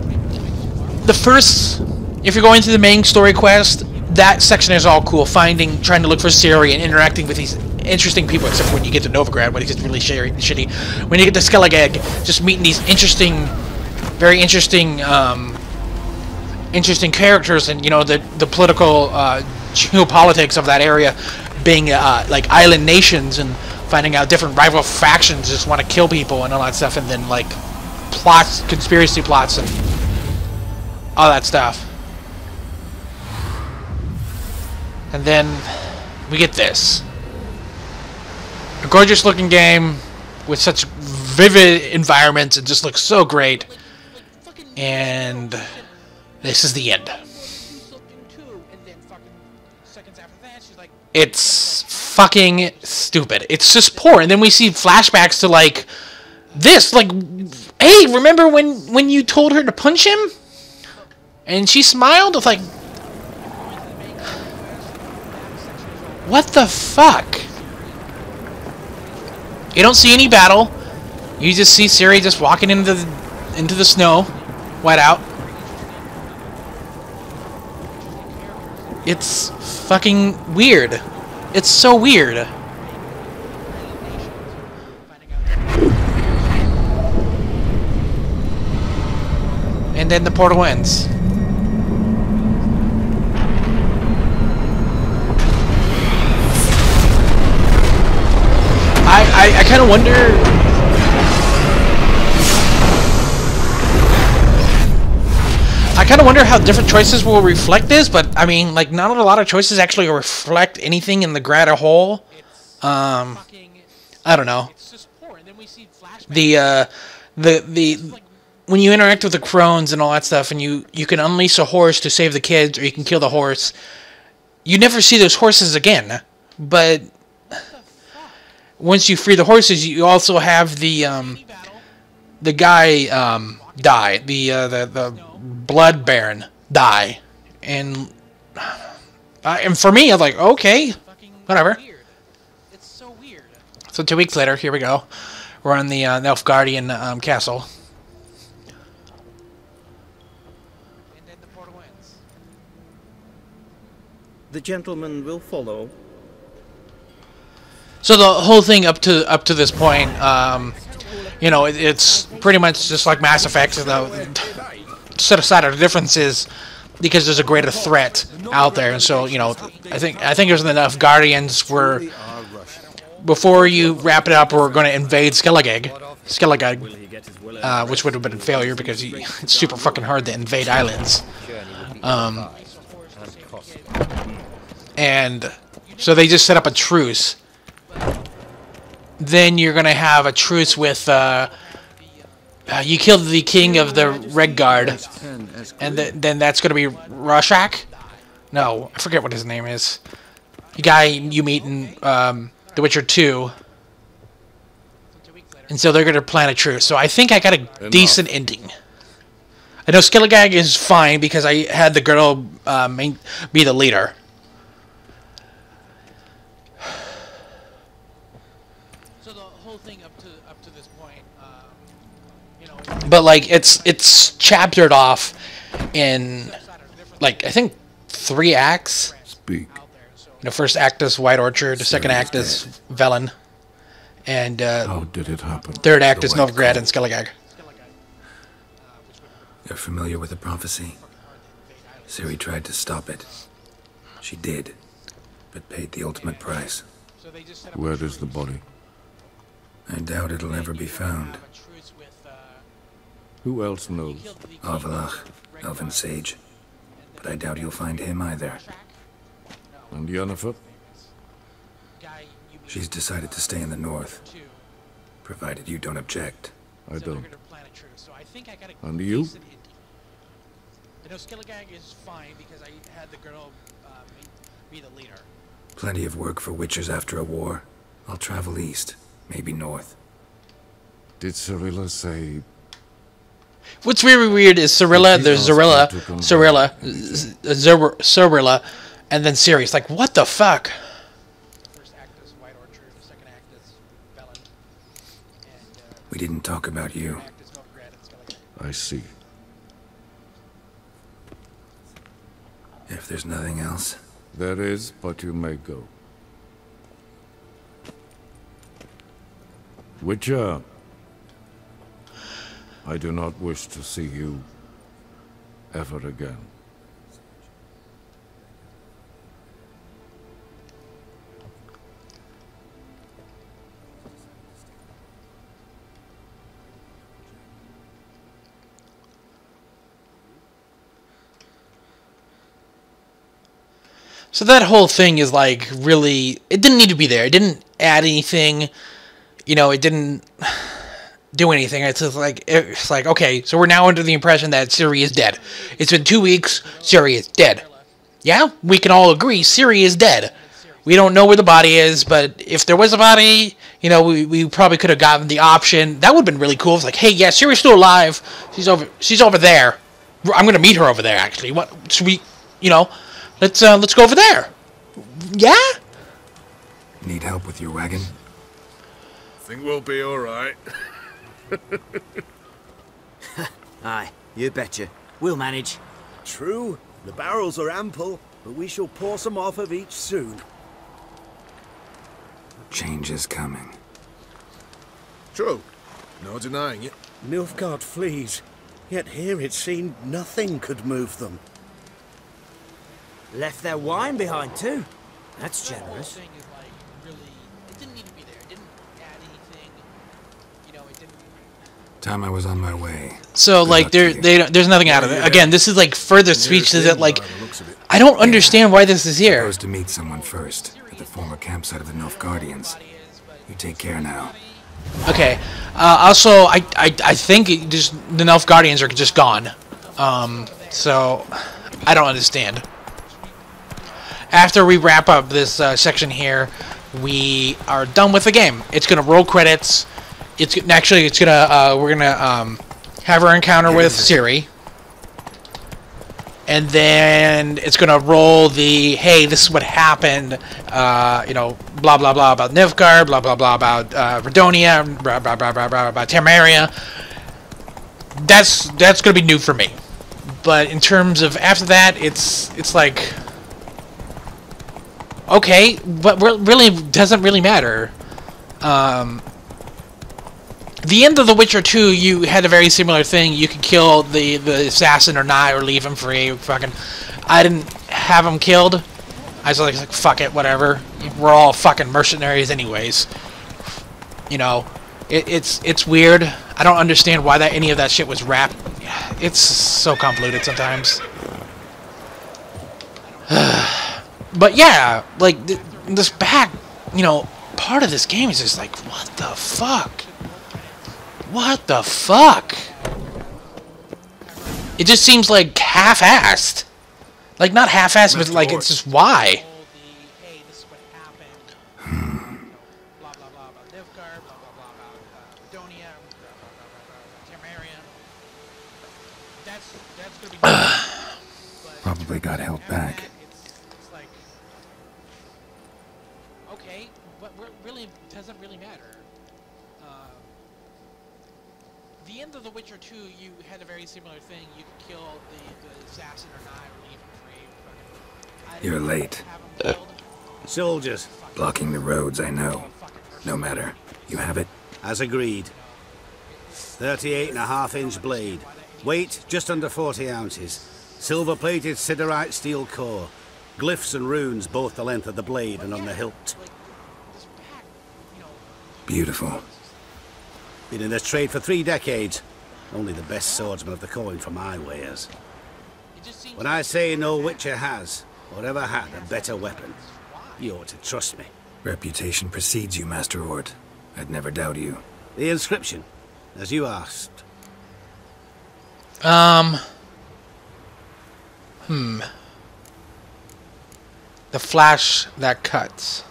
A: the first, if you're going to the main story quest, that section is all cool. Trying to look for Ciri and interacting with these interesting people, except for when you get to Novigrad, when it gets really shitty. When you get to Skellige, just meeting these very interesting characters, and, you know, the political geopolitics of that area, being like island nations, and finding out different rival factions just want to kill people and all that stuff, and then like plots, conspiracy plots, and all that stuff. And then we get this. A gorgeous looking game with such vivid environments. It just looks so great. And this is the end. It's fucking stupid. It's just poor. And then we see flashbacks to like this. Like, hey, remember when you told her to punch him? And she smiled? It's like, what the fuck? You don't see any battle. You just see Ciri just walking into the snow, white out. It's fucking weird. It's so weird. And then the portal ends. I kind of wonder. I kind of wonder how different choices will reflect this, but I mean, like, not a lot of choices actually reflect anything in the grad whole. I don't know. The when you interact with the crones and all that stuff, and you can unleash a horse to save the kids, or you can kill the horse. You never see those horses again, but once you free the horses, you also have the guy die, the blood baron die, and for me, I was like, okay, whatever. So 2 weeks later, here we go. We're on the Nilfgaardian castle.
M: The gentleman will follow.
A: So the whole thing up to this point, you know, it's pretty much just like Mass Effect. Set aside our differences because there's a greater threat out there, and so, you know, I think there's enough Guardians where before you wrap it up, we're going to invade Skellige, which would have been a failure because it's super fucking hard to invade islands. And so they just set up a truce. Then you're going to have a truce with, you killed the king of the Red Guard, and then that's going to be Rorschach? No, I forget what his name is. The guy you meet in The Witcher 2. And so they're going to plan a truce. So I think I got a decent ending. I know Skellige is fine because I had the girl be the leader. But like it's chaptered off in, like, I think 3 acts.
J: Speak.
A: The first act is White Orchard. The second act is Velen, and
J: how did it happen?
A: Third act is Novigrad and Skellige.
D: You're familiar with the prophecy? Ciri tried to stop it. She did, but paid the ultimate price.
J: Where is the body?
D: I doubt it'll ever be found.
J: Who else knows?
D: Avalach, Elven Sage. But I doubt you'll find him either.
J: And Yennefer?
D: She's decided to stay in the north. Provided you don't object.
J: I don't. And you?
A: I know Skellige is fine because I had the girl be the leader.
D: Plenty of work for Witchers after a war. I'll travel east, maybe north.
J: Did Cirilla say...
A: What's really weird is Cirilla, there's Cirilla, and then Ciri. It's like, what the fuck?
D: We didn't talk about you.
J: I see.
D: If there's nothing else.
J: There is, but you may go. Witcher, I do not wish to see you ever again.
A: So that whole thing is like really, it didn't need to be there. It didn't add anything, you know, it didn't do anything. It's just like, okay, so we're now under the impression that Ciri is dead. It's been 2 weeks, Ciri is dead. Yeah, we can all agree Ciri is dead. We don't know where the body is, but if there was a body, you know, we probably could have gotten the option. That would have been really cool. It's like, hey, yeah, Ciri's still alive. She's over there. I'm going to meet her over there, actually. What should we, you know, let's go over there. Yeah?
D: Need help with your wagon?
N: Think we'll be all right.
O: Aye, you betcha. We'll manage.
N: True. The barrels are ample.
O: but we shall pour some off of each soon.
D: Change is coming.
N: True. No denying it.
O: Nilfgaard flees, yet here it seemed nothing could move them.
P: Left their wine behind too. That's generous.
D: Time I was on my way.
A: So like there's nothing out of it. Again, this is like further speech to that. Like, I don't understand why this is here.
D: Supposed to meet someone first at the former campsite of the Nilfgaardians. You take care now.
A: Okay. Also, I think just the Nilfgaardians are just gone. So I don't understand. After we wrap up this section here, we are done with the game. It's gonna roll credits. It's gonna we're gonna have our encounter with Ciri, and then it's gonna roll the hey, this is what happened. You know, blah blah blah about Nilfgaard, blah blah blah about Redonia, blah blah blah blah blah about Temeria. That's gonna be new for me. But in terms of after that, it's like okay, but really doesn't really matter. The end of The Witcher 2, you had a very similar thing. You could kill the assassin or not, or leave him free. Fucking, I didn't have him killed. I was like, fuck it, whatever. We're all fucking mercenaries anyways. You know, it's weird. I don't understand why any of that shit was wrapped. It's so convoluted sometimes. But yeah, like this back, you know, part of this game is just like, what the fuck? What the fuck? It just seems like half-assed. Like, not half-assed, but like, it's just why?
D: Probably got held back.
A: Okay, but really doesn't really matter. The end of The Witcher 2, you had a very similar thing. You could kill the assassin or not, or leave him free.
D: You're late.
O: Soldiers.
D: Blocking the roads, I know. No matter. You have it?
O: As agreed. 38.5-inch blade. Weight just under 40 ounces. Silver-plated siderite steel core. Glyphs and runes both the length of the blade and on the hilt.
D: Beautiful.
O: Been in this trade for 3 decades. Only the best swordsman of the coin for my wares. When I say no Witcher has, or ever had, a better weapon, you ought to trust me.
D: Reputation precedes you, Master Ord. I'd never doubt you.
O: The inscription, as you asked.
A: The flash that cuts.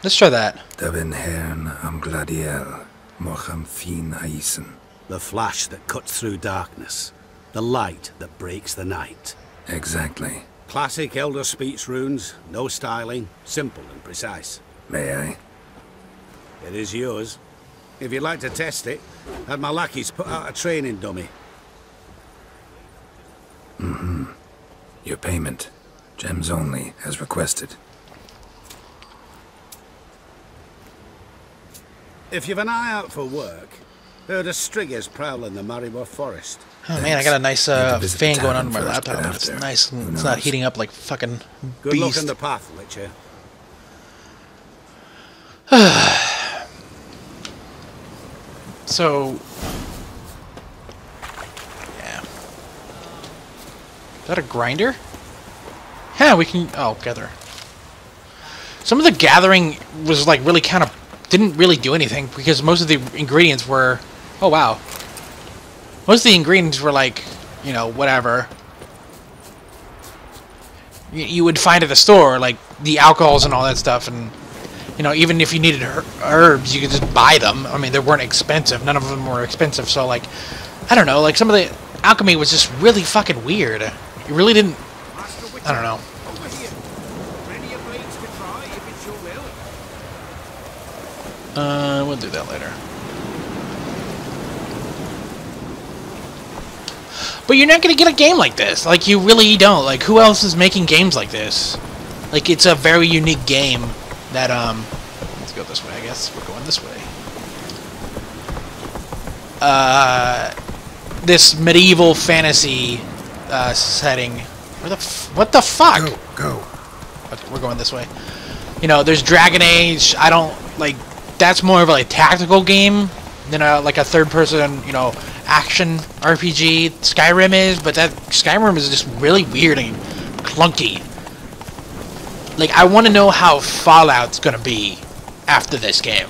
A: Let's try that.
D: Davin hern am gladiel, mocham fin aisen.
O: The flash that cuts through darkness. The light that breaks the night.
D: Exactly.
O: Classic Elder Speech runes, no styling, simple and precise.
D: May I?
O: It is yours. If you'd like to test it, have my lackeys put out a training dummy.
D: Mm-hmm. Your payment. Gems only, as requested.
O: If you've an eye out for work, heard of striggers prowling the Maribor forest.
A: Oh man, I got a nice fan going on my laptop. It's nice. It's not heating up like fucking
O: Good
A: beast.
O: luck in the path, Witcher.
A: So, yeah. Is that a grinder? Yeah, we can. Oh, gather. Some of the gathering was like really kind of didn't really do anything because most of the ingredients were. Oh wow. Most of the ingredients were like, you know, whatever. You would find at the store, like the alcohols and all that stuff, and you know, even if you needed herbs, you could just buy them. I mean, they weren't expensive. None of them were expensive. So, like, I don't know. Like, some of the alchemy was just really fucking weird. It really didn't. I don't know. We'll do that later. But you're not gonna get a game like this. Like, you really don't. Like, who else is making games like this? Like, it's a very unique game that, let's go this way, I guess. We're going this way. This medieval fantasy, setting. What the fuck?
N: Go.
A: Okay, we're going this way. You know, there's Dragon Age. I don't, like, that's more of a, like, tactical game than like a third-person, you know, action RPG. Skyrim is, but that Skyrim is just really weird and clunky. Like, I want to know how Fallout's gonna be after this game.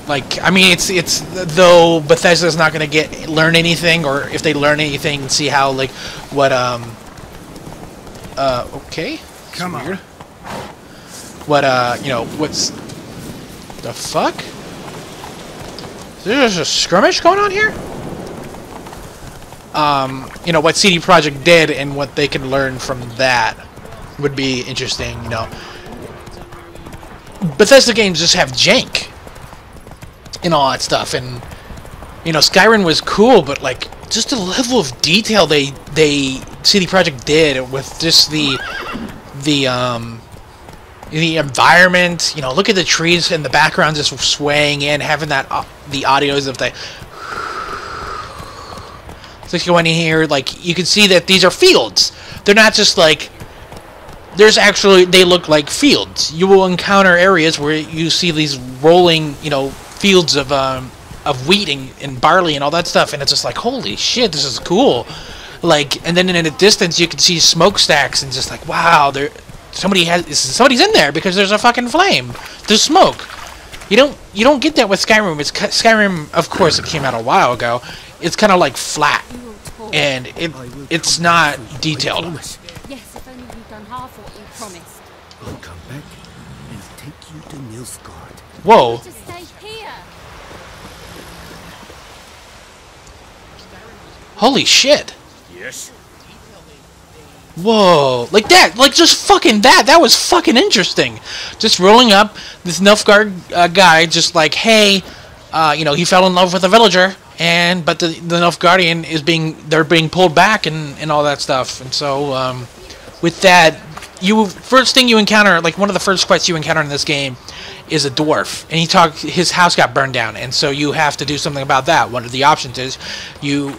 A: Like, I mean, it's though Bethesda's not gonna learn anything, or if they learn anything, see how, like, what okay.
N: Come on.
A: What you know, what's the fuck? There's a skirmish going on here? You know, what CD Projekt did and what they can learn from that would be interesting, you know. Bethesda games just have jank and all that stuff, and, you know, Skyrim was cool, but, like, just the level of detail they CD Projekt did with just the environment, you know, look at the trees in the background just swaying in, having that the audios of the. So if you go in here, like, you can see that these are fields. They're not just like. There's actually, they look like fields. You will encounter areas where you see these rolling, you know, fields of wheat and barley and all that stuff, and it's just like, holy shit, this is cool. Like, and then in the distance you can see smokestacks, and just like, wow, somebody's in there because there's a fucking flame. There's smoke. You don't get that with Skyrim. Skyrim, of course, it came out a while ago. It's kind of like flat, and it's not detailed.
I: Yes, if only you'd done half what you promised.
O: I'll come back and take you to Nilfgaard.
A: Whoa.
I: Just stay here.
A: Holy shit.
N: Yes.
A: Whoa, like that, like just fucking that was fucking interesting. Just rolling up, this Nilfgaard guy, just like, hey, you know, he fell in love with a villager, but the Nilfgaardian they're being pulled back and all that stuff. And so, with that, first thing you encounter, like one of the first quests you encounter in this game is a dwarf, and his house got burned down, and so you have to do something about that. One of the options is you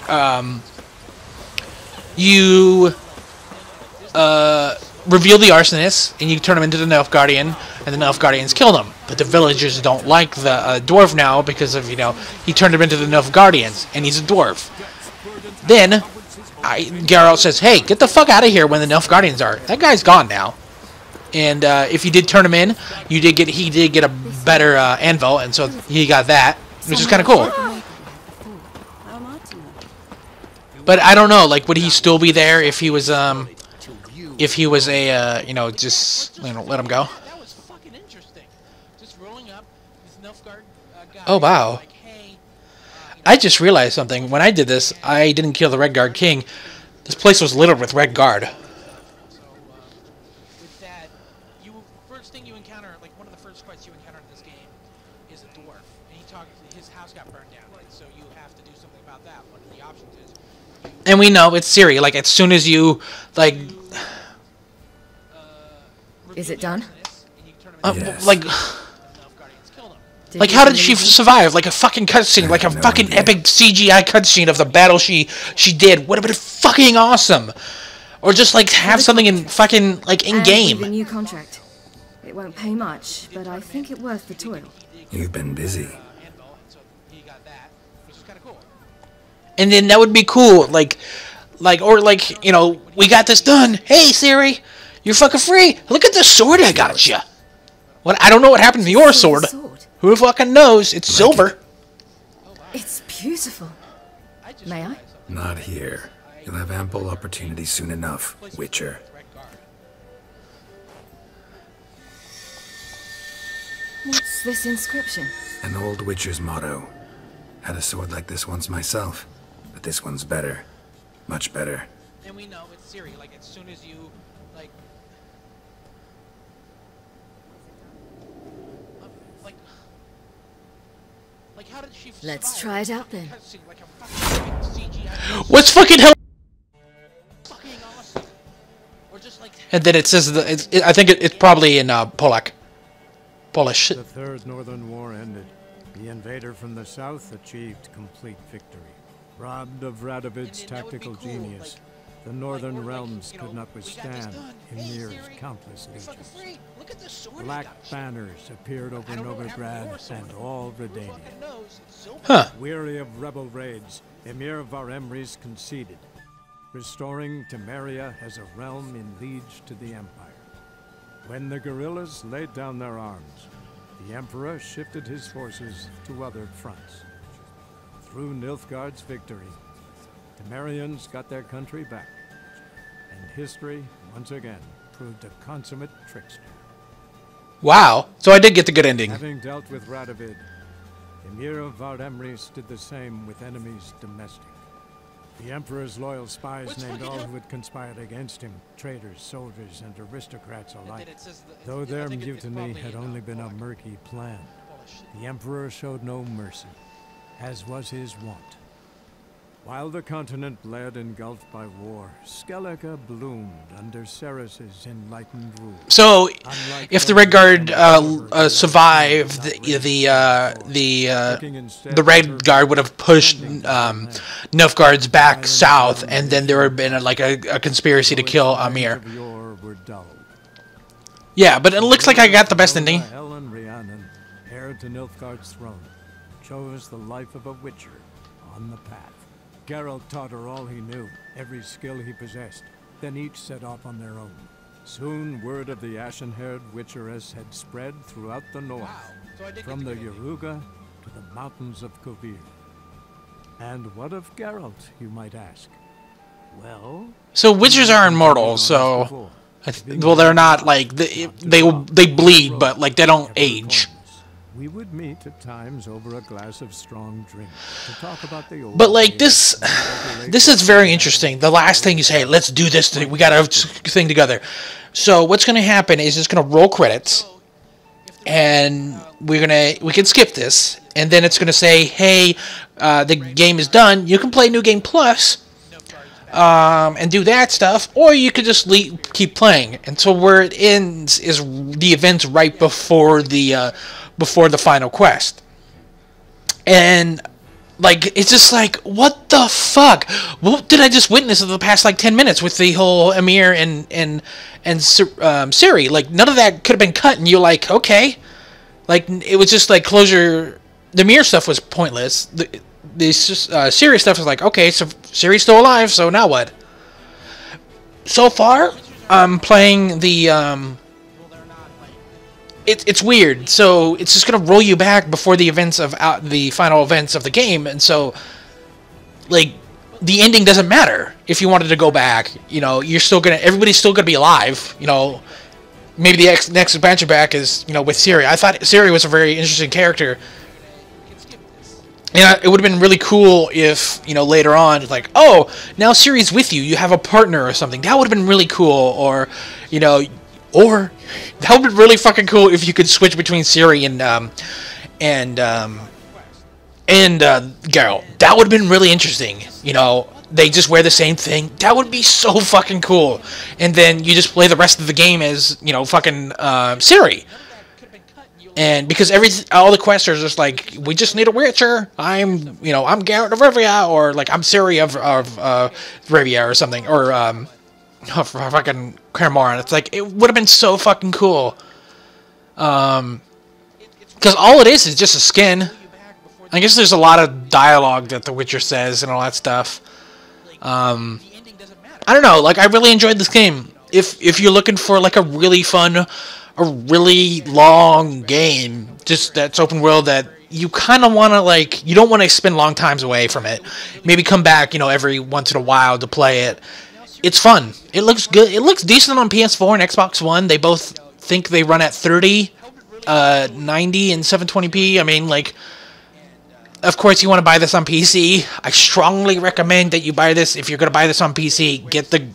A: reveal the arsonist, and you turn him into the Nilfgaardian, and the Nilfgaardians kill them. But the villagers don't like the dwarf now because of, you know, he turned him into the Nilfgaardians, and he's a dwarf. Then, Geralt says, hey, get the fuck out of here when the Nilfgaardians are. That guy's gone now. And if you did turn him in, he did get a better anvil, and so he got that, which is kind of cool. But I don't know, like, would he still be there if he was a, you know, just, you know, let him go? Oh, wow. I just realized something. When I did this, I didn't kill the Redguard King. This place was littered with Redguard. First thing you encounter, like one of the first quests you encounter in this game, is a dwarf, and his house got burned down, and so you have to do something about that. One of the options is, and we know it's Ciri. Like, as soon as you, like,
E: is it done?
N: Yes.
A: Like, how did she survive? Like a fucking cutscene, like a fucking epic CGI cutscene of the battle she did. Would have been fucking awesome. Or just, like, have something in fucking, like, in game.
E: A new contract. It won't pay much, but I think it worth the toil.
D: You've been busy.
A: And then that would be cool, like, you know, we got this done. Hey, Ciri, you're fucking free. Look at the sword I got you. What? I don't know what happened to your sword. Who fucking knows? It's silver.
E: It's beautiful. May I?
D: Not here. You'll have ample opportunity soon enough, Witcher.
E: What's this inscription?
D: An old Witcher's motto. Had a sword like this once myself, but this one's better. Much better.
A: And we know it's Ciri, like, as soon as you, like, how did she survive?
E: Let's try it out then.
A: Like a fucking CGI What's fucking hell? And then it says I think it's probably in Polish.
B: The Third Northern War ended. The invader from the south achieved complete victory. Robbed of Radovid's tactical genius, the northern realms could not withstand Ymir's countless legions. Black banners appeared over Novigrad and all Redania.
A: Huh.
B: Weary of rebel raids, Ymir Varemres conceded, restoring Temeria as a realm in liege to the Empire. When the guerrillas laid down their arms, the Emperor shifted his forces to other fronts. Through Nilfgaard's victory, Temerians got their country back, and history, once again, proved a consummate trickster.
A: Wow. So I did get the good ending.
B: Having dealt with Radovid, Ymir of Varemres did the same with enemies domestic. The Emperor's loyal spies named all who had conspired against him, traitors, soldiers, and aristocrats alike. Though their mutiny had only been a murky plan, the Emperor showed no mercy, as was his wont. While the continent bled engulfed by war, Skellige bloomed under Ceres's enlightened rule.
A: So, if the Red Guard survived, the Red Guard would have pushed Nilfgaard's back south, and then there would have been a conspiracy to kill Ymir. Yeah, but it looks like I got the best ending.
B: Ellen Rhiannon, heir to Nilfgaard's throne, chose the life of a witcher on the path. Geralt taught her all he knew, every skill he possessed. Then each set off on their own. Soon word of the ashen-haired witcheress had spread throughout the north, from the Yaruga to the mountains of Kovir. And what of Geralt, you might ask? Well...
A: So witchers are immortal, so... well, they're not, like... They bleed, but, like, they don't age.
B: We would meet at times over a glass of strong drink to talk about the old.
A: But like this is very interesting. The last thing you say, let's do this thing. We got a thing together. So what's going to happen is it's going to roll credits, and we can skip this, and then it's going to say, hey, the game is done. You can play New Game Plus, and do that stuff, or you could just keep playing. And so where it ends is the events right before the final quest. And like it's just like, what the fuck? What did I just witness in the past like 10 minutes with the whole Ymir and Ciri? Like none of that could have been cut, and you're like, okay. Like it was just like closure. The Ymir stuff was pointless. The Ciri stuff was like, okay, so Ciri's still alive, so now what? So far, I'm playing the It's weird. So it's just gonna roll you back before the events of the final events of the game, and so like the ending doesn't matter if you wanted to go back. You know, everybody's still gonna be alive. You know, maybe the next expansion back is with Ciri. I thought Ciri was a very interesting character. Yeah, it would have been really cool if, later on, like, oh, now Ciri's with you. You have a partner or something. That would have been really cool. Or, or that would be really fucking cool if you could switch between Ciri and Geralt. That would have been really interesting. They just wear the same thing. That would be so fucking cool. And then you just play the rest of the game as, fucking Ciri. And because all the quests are just like, we just need a witcher. I'm Geralt of Rivia, or like I'm Ciri of Rivia or something, or fucking Cremorne. It's like it would have been so fucking cool. Because all it is just a skin. I guess there's a lot of dialogue that the Witcher says and all that stuff. I don't know. Like I really enjoyed this game. If you're looking for like a really fun, a really long game, just that's open world that you kind of want to you don't want to spend long times away from it. Maybe come back, every once in a while to play it. It's fun. It looks good. It looks decent on PS4 and Xbox One. They both think they run at 30, 90, and 720p. I mean, like, of course, you want to buy this on PC. I strongly recommend that you buy this. If you're going to buy this on PC, get the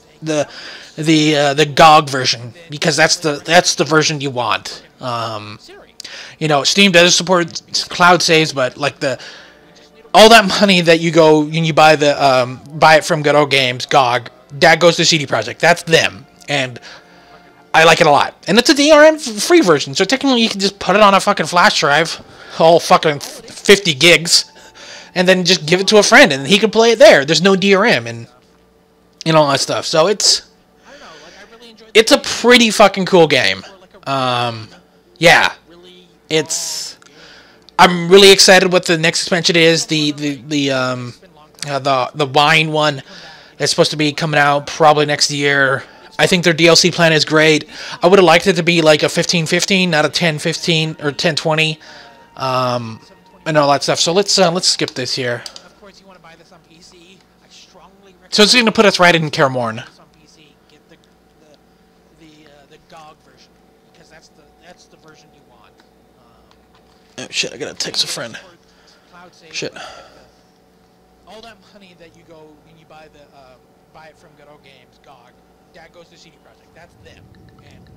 A: GOG version, because that's the version you want. Steam does support cloud saves, but like all that money that you go and you buy the buy it from Good Old Games, GOG, that goes to CD Projekt. That's them, and I like it a lot. And it's a DRM free version, so technically you can just put it on a fucking flash drive, all fucking 50 gigs, and then just give it to a friend, and he can play it there. There's no DRM and all that stuff. So it's a pretty fucking cool game. Yeah, I'm really excited what the next expansion is. The wine one that's supposed to be coming out probably next year. I think their DLC plan is great. I would have liked it to be like a 15-15, not a 10-15 or 10-20, and all that stuff. So let's skip this here. So it's going to put us right in Kaer Morhen. Oh shit! I gotta text a friend. Shit. All that money that you go and you buy it from Good Old Games, GOG, that goes to CD Projekt. That's them, and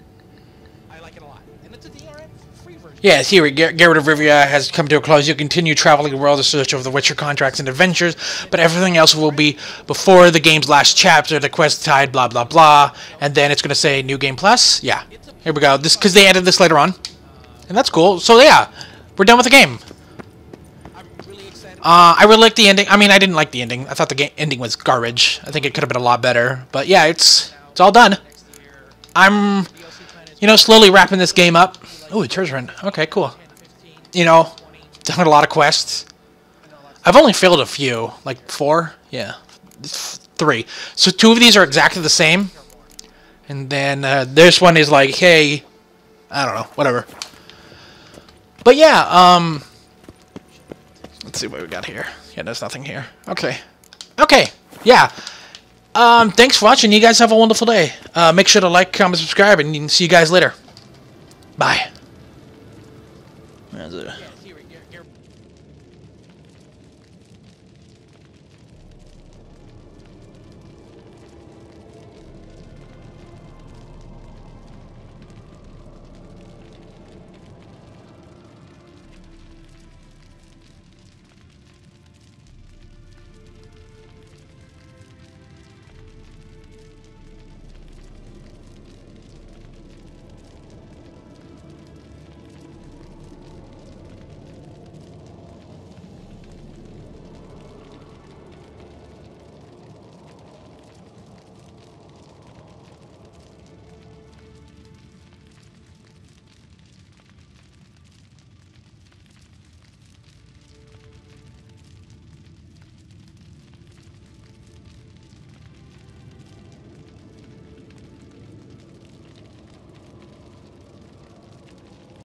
A: I like it a lot. And it's a DRM free version. Yeah, Ciri, Geralt of Rivia has come to a close. You'll continue traveling the world to search over the Witcher contracts and adventures, but everything else will be before the game's last chapter, the quest tide, blah blah blah, and then it's gonna say New Game Plus. Yeah, here we go. This because they added this later on, and that's cool. So yeah. We're done with the game. I really liked the ending. I mean, I didn't like the ending. I thought the ending was garbage. I think it could have been a lot better. But yeah, it's all done. I'm, slowly wrapping this game up. Oh, a church run. Okay, cool. Done a lot of quests. I've only failed a few, like 4. Yeah, 3. So 2 of these are exactly the same, and then this one is like, hey, I don't know, whatever. But yeah, let's see what we got here. Yeah, there's nothing here. Okay, yeah. Thanks for watching. You guys have a wonderful day. Make sure to like, comment, subscribe, and see you guys later. Bye.